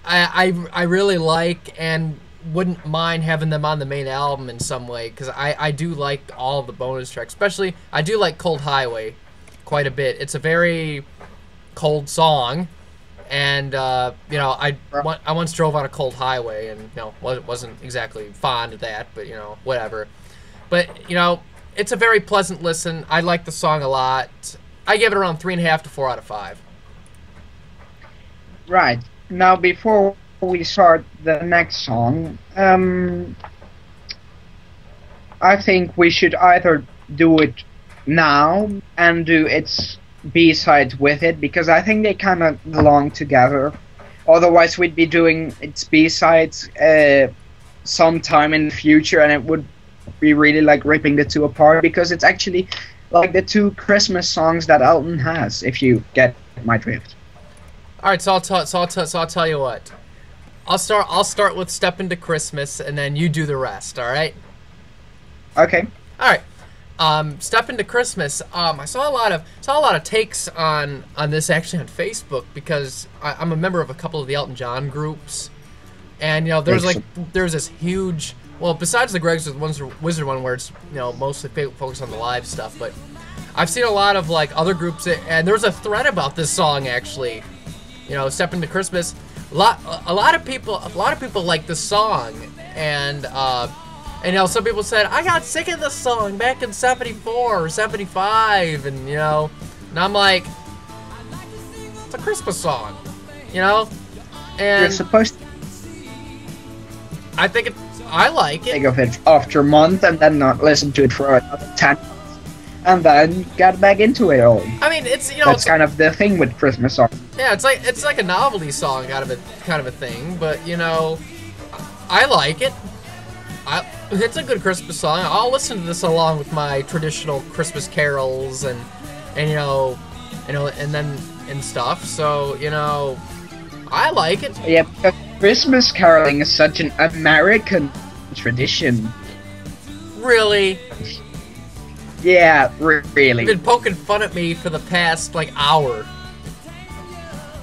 S2: I really like and wouldn't mind having them on the main album in some way, because I do like all of the bonus tracks. Especially, I do like Cold Highway quite a bit. It's a very cold song, and I once drove on a cold highway, and wasn't exactly fond of that, but whatever. But it's a very pleasant listen. I like the song a lot. I give it around 3.5 to 4 out of 5.
S3: Right. Now, before we start the next song, I think we should either do it now and do its B-side with it, because I think they kind of belong together. Otherwise, we'd be doing its B-sides sometime in the future, and it would be really like ripping the two apart, because it's actually like the two Christmas songs that Alton has, if you get my drift.
S2: All right, so I'll tell you what. I'll start with Step Into Christmas, and then you do the rest, all right?
S3: Okay.
S2: All right. Step into Christmas. I saw a lot of takes on this actually on Facebook because I'm a member of a couple of the Elton John groups, and there's this huge. Well, besides the GregsynthWizard one where it's mostly focused on the live stuff, but I've seen a lot of like other groups, and there's a thread about this song actually. Step into Christmas. A lot of people like this song, and some people said, I got sick of this song back in 74 or 75, and I'm like, it's a Christmas song, and
S3: you're supposed to
S2: I like it.
S3: think of it after a month and then not listen to it for another 10 months, and then get back into it all.
S2: I mean, it's
S3: that's kind of the thing with Christmas songs.
S2: Yeah, it's like a novelty song kind of a thing, but I like it. It's a good Christmas song. I'll listen to this along with my traditional Christmas carols and stuff. So I like it.
S3: Yeah, because Christmas caroling is such an American tradition.
S2: Really?
S3: Yeah, really.
S2: You've been poking fun at me for the past hour.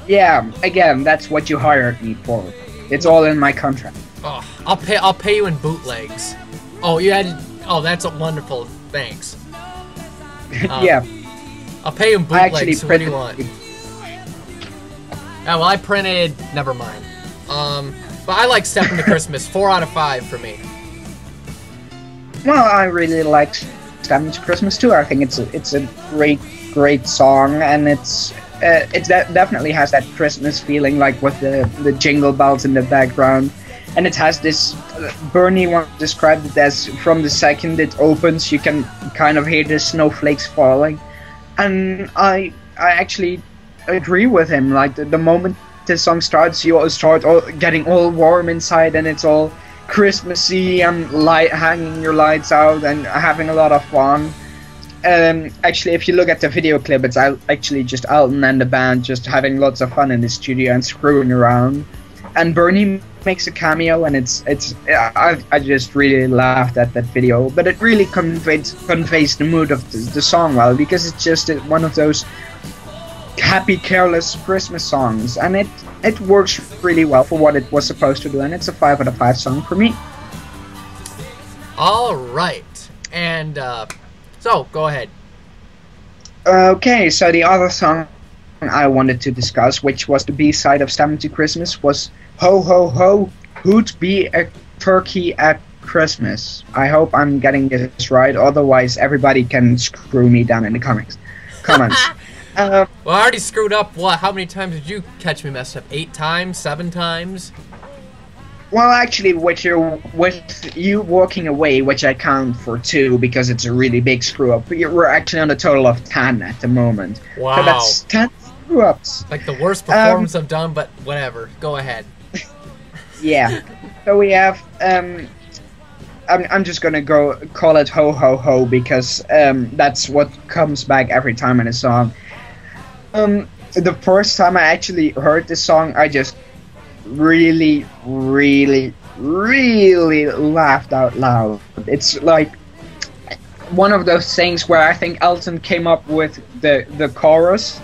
S3: Yeah, again, that's what you hired me for. It's all in my contract.
S2: Oh, I'll pay you in bootlegs. Oh, that's a wonderful. Thanks.
S3: Yeah.
S2: I'll pay you in bootlegs. What do you want?
S3: it.
S2: Yeah, well, I printed. Never mind. But I like Step Into Christmas. 4 out of 5 for me.
S3: Well, I really like Step Into Christmas too. I think it's a great song, and it definitely has that Christmas feeling, like with the jingle bells in the background. And it has this, Bernie once described it as, from the second it opens, you can kind of hear the snowflakes falling. And I actually agree with him. Like, the moment the song starts, you all start getting all warm inside, and it's all Christmassy and hanging your lights out and having a lot of fun. Actually, if you look at the video clip, it's actually just Elton and the band just having lots of fun in the studio and screwing around. And Bernie makes a cameo, and I just really laughed at that video. But it really conveys the mood of the song well, because it's just one of those happy, careless Christmas songs, and it works really well for what it was supposed to do, and it's a 5 out of 5 song for me.
S2: All right, and so go ahead.
S3: Okay, so the other song I wanted to discuss, which was the B-side of Step Into Christmas, was Ho Ho Ho, Who'd Be a Turkey at Christmas. I hope I'm getting this right, otherwise everybody can screw me down in the comments.
S2: Well, I already screwed up. What? How many times did you catch me messed up? 8 times? 7 times?
S3: Well, actually, with you walking away, which I count for 2 because it's a really big screw up, we're actually on a total of 10 at the moment.
S2: Wow.
S3: So that's 10 screw ups.
S2: Like the worst performance I've done, but whatever. Go ahead.
S3: Yeah. So we have I'm just gonna call it Ho Ho Ho because that's what comes back every time in a song. The first time I actually heard this song, I just really laughed out loud. It's like one of those things where I think Elton came up with the chorus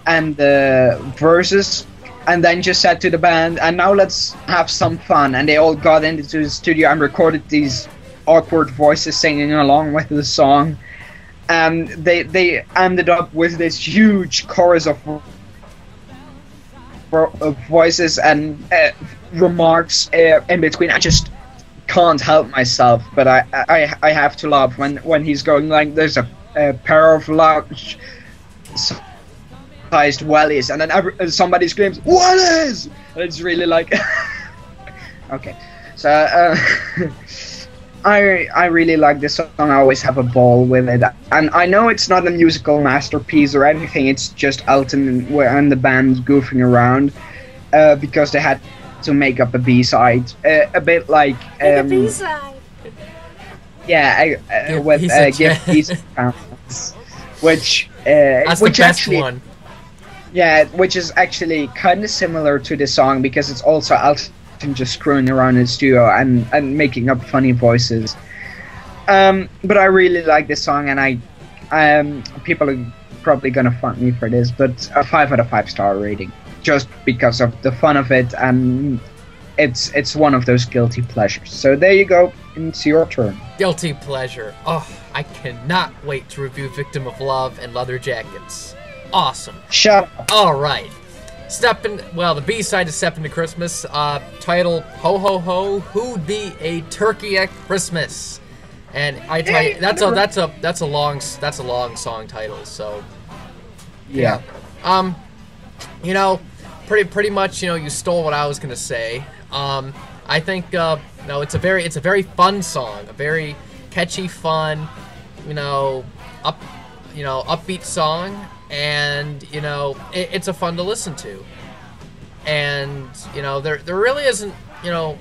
S3: and the verses, and then just said to the band, and now let's have some fun. And they all got into the studio and recorded these awkward voices singing along with the song. And they ended up with this huge chorus of voices and remarks in between. I just can't help myself, but I have to laugh when he's going like, there's a pair of large sized wellies, and then somebody screams, "What is?" And it's really like, okay. So I really like this song. I always have a ball with it, and I know it's not a musical masterpiece or anything. It's just Elton and the band goofing around because they had to make up a B-side, a bit like
S4: a B-side.
S3: Yeah, with Give Peace Pounds, which
S2: that's
S3: which
S2: the best
S3: actually,
S2: one.
S3: Yeah, which is actually kind of similar to the song because it's also Elton just screwing around in the studio and making up funny voices. But I really like this song, and people are probably gonna fuck me for this, but a 5 out of 5 star rating, just because of the fun of it, and it's one of those guilty pleasures. So there you go, it's your turn.
S2: Guilty pleasure. Oh, I cannot wait to review Victim of Love and Leather Jackets. Awesome.
S3: Shut up.
S2: All right. The B-side to Step Into Christmas, titled Ho Ho Ho, Who'd Be a Turkey at Christmas? And I tell you, that's a long song title, so
S3: Yeah.
S2: You know, pretty much, you know, you stole what I was gonna say. I think no, it's a very fun song, a very catchy, fun, upbeat song, and it's a fun to listen to. And there really isn't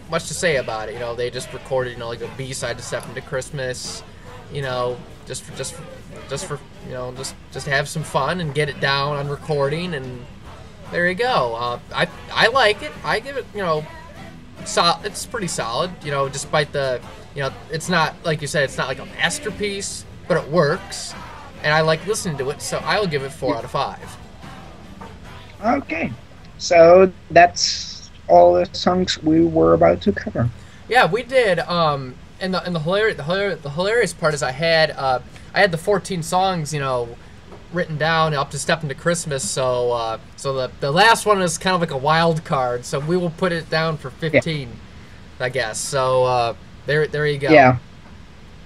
S2: much to say about it. They just recorded like a B-side to Step Into Christmas, just have some fun and get it down on recording, and there you go. I like it. I give it it's pretty solid. Despite the it's not, like you said, it's not like a masterpiece, but it works, and I like listening to it. So I'll give it 4 out of 5.
S3: Okay, so that's all the songs we were about to cover.
S2: Yeah, we did. And the hilarious part is I had the 14 songs written down up to Step Into Christmas. So the last one is kind of like a wild card. So we will put it down for 15, I guess. So there you go.
S3: Yeah.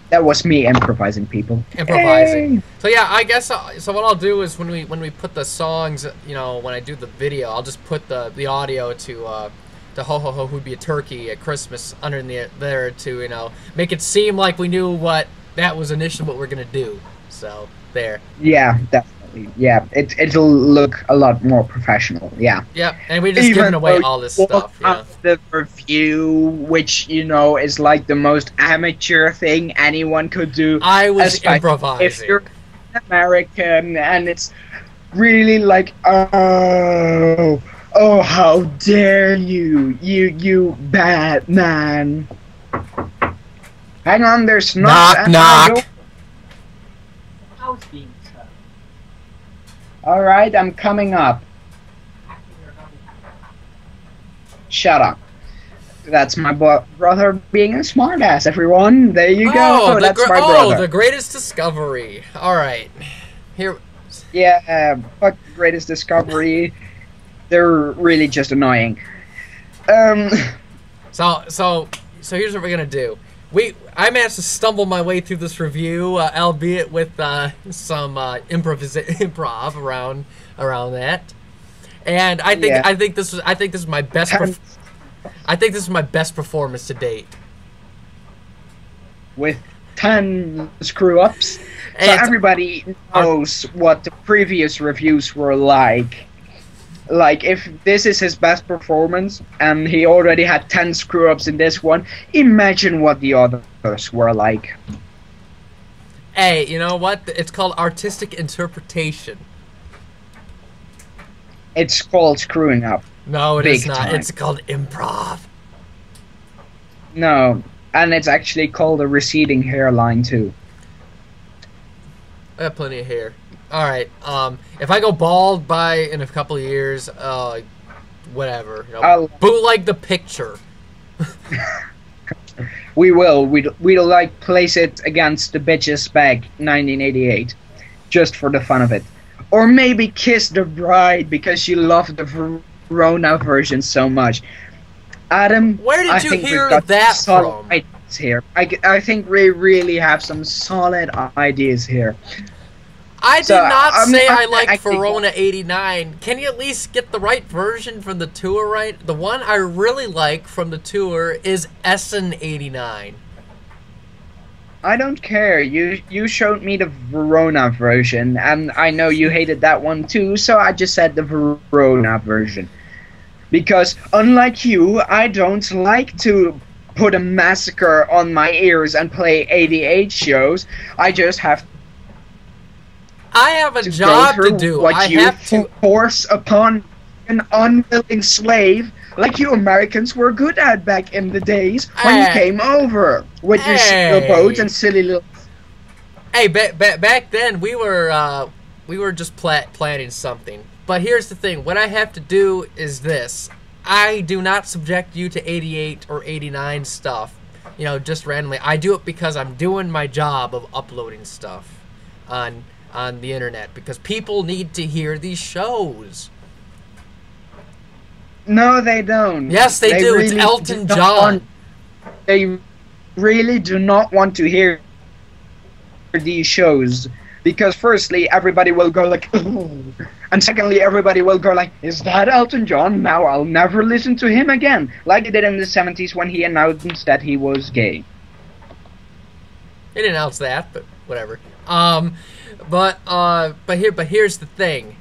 S3: That was me improvising, people.
S2: Improvising.
S3: Hey!
S2: So yeah, I guess so. What I'll do is when we put the songs, when I do the video, I'll just put the audio to Ho Ho Ho Who'd Be a Turkey at Christmas under there to make it seem like we knew what that was initially what we're gonna do. So there.
S3: Yeah, definitely. Yeah, it'll look a lot more professional. Yeah.
S2: Yep, and we just giving away all this stuff.
S3: The review, which is like the most amateur thing anyone could do.
S2: I was improvising.
S3: If you're American and it's really like, oh, how dare you bad man. Hang on, there's
S2: knock.
S3: House being shut. Alright, I'm coming up. Shut up. That's my brother being a smartass, everyone. There you go. That's my brother.
S2: Oh, the greatest discovery. Alright. Here.
S3: Yeah, fuck the greatest discovery. They're really just annoying. So
S2: here's what we're gonna do. I managed to stumble my way through this review, albeit with some improv around that. And I think this is my best. I think this is my best performance to date.
S3: With 10 screw-ups, so everybody knows what the previous reviews were like. Like, if this is his best performance, and he already had 10 screw-ups in this one, imagine what the others were like.
S2: Hey, you know what? It's called artistic interpretation.
S3: It's called screwing up.
S2: No, it is not.
S3: Time.
S2: It's called improv.
S3: No, and it's actually called a receding hairline, too.
S2: I have plenty of hair. Alright, if I go bald in a couple of years, whatever, bootleg the picture.
S3: We'll like place it against the bitch's bag 1988, just for the fun of it. Or maybe Kiss the Bride, because you love the Verona version so much. Adam,
S2: where did you hear that from?
S3: Ideas here. I think we really have some solid ideas here.
S2: I did not say I like Verona 89. Can you at least get the right version from the tour right? The one I really like from the tour is Essen 89.
S3: I don't care. You showed me the Verona version, and I know you hated that one too, so I just said the Verona version. Because, unlike you, I don't like to put a massacre on my ears and play 88 shows. I just have
S2: a job to do.
S3: What you force upon an unwilling slave, like you Americans were good at back in the days when you came over with your sailboats and silly little.
S2: Hey, back then we were just planning something. But here's the thing: what I have to do is this. I do not subject you to 88 or 89 stuff, you know, just randomly. I do it because I'm doing my job of uploading stuff on the internet, because people need to hear these shows.
S3: No, they don't.
S2: Yes, they do. It's Elton John.
S3: They really do not want to hear these shows, because firstly, everybody will go like, ooh. And secondly, everybody will go like, is that Elton John? Now I'll never listen to him again. Like they did in the 70s when he announced that he was gay.
S2: He didn't announce that, but whatever. But here's the thing.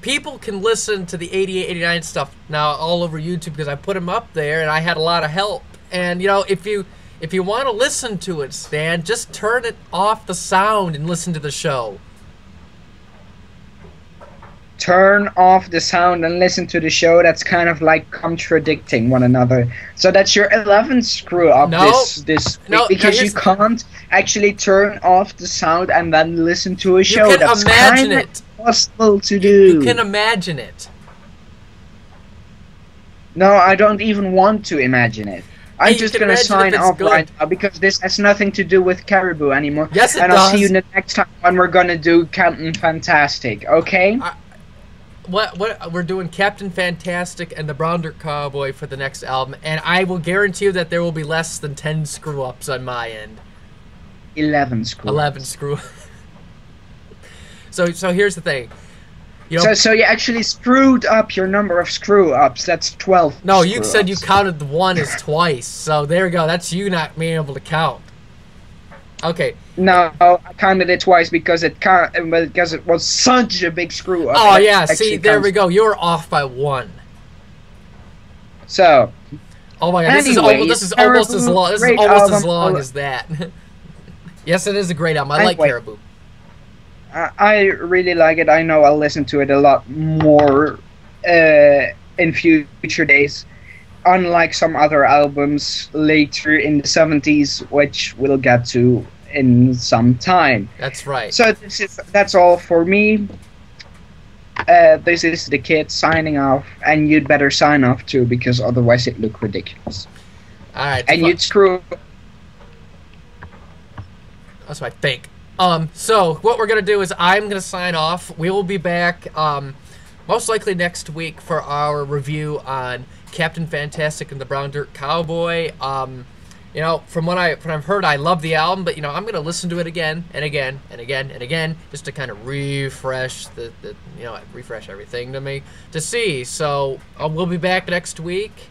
S2: People can listen to the 88, 89 stuff now all over YouTube, because I put them up there and I had a lot of help. And, you know, if you want to listen to it, Stan, just turn it off the sound and listen to the show.
S3: Turn off the sound and listen to the show? That's kind of like contradicting one another. So that's your 11th screw up this week, because you can't actually turn off the sound and then listen to a show.
S2: You can
S3: that's
S2: imagine it.
S3: Possible to do.
S2: You can imagine it.
S3: No, I don't even want to imagine it. I'm just gonna sign off right now, because this has nothing to do with Caribou anymore.
S2: Yes, it
S3: and
S2: does.
S3: I'll see you the next time when we're gonna do Captain Fantastic, okay?
S2: What we're doing Captain Fantastic and the Brown Dirt Cowboy for the next album, and I will guarantee you that there will be less than 10 screw-ups on my end.
S3: 11 screw-ups.
S2: 11 screw-ups. So here's the thing. You know,
S3: so you actually screwed up your number of screw-ups. That's 12.
S2: No, you said you counted the one as twice. So there you go. That's you not being able to count. Okay.
S3: No, I counted it twice because it was such a big screw-up.
S2: Oh yeah. See, there we go. You were off by one.
S3: So.
S2: Oh my God. This is almost as long. This is almost as long as that. Yes, it is a great album. I like Caribou.
S3: I really like it. I know I'll listen to it a lot more in future days, unlike some other albums later in the 70s, which we'll get to in some time.
S2: That's right.
S3: So that's all for me. This is the kid signing off, and you'd better sign off too, because otherwise it look ridiculous.
S2: All right.
S3: And you'd screw.
S2: That's what I think. So what we're gonna do is I'm gonna sign off. We will be back most likely next week for our review on Captain Fantastic and the Brown Dirt Cowboy. You know, from what I've heard, I love the album, but you know, I'm gonna listen to it again and again and again and again, just to kind of refresh refresh everything to me to see. So we'll be back next week,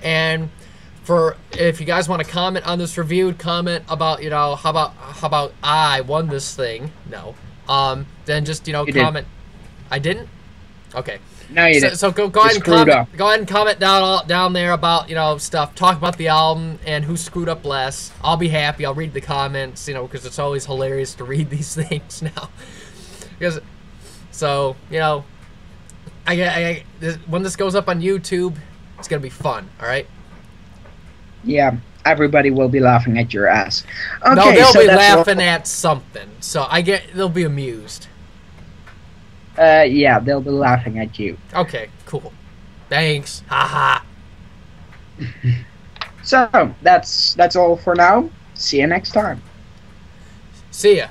S2: and if you guys want to comment on this review, comment about, you know, how about I won this thing. No. Then just, you know, comment. I didn't? Okay.
S3: No, you didn't.
S2: So go ahead and comment. Go ahead and comment down there about, you know, stuff. Talk about the album and who screwed up less. I'll be happy. I'll read the comments, you know, because it's always hilarious to read these things now. So, you know, when this goes up on YouTube, it's gonna be fun. All right.
S3: Yeah, everybody will be laughing at your ass. Okay,
S2: no, they'll be laughing at something. So they'll be amused.
S3: Yeah, they'll be laughing at you.
S2: Okay, cool. Thanks. Haha.
S3: So that's all for now. See you next time.
S2: See ya.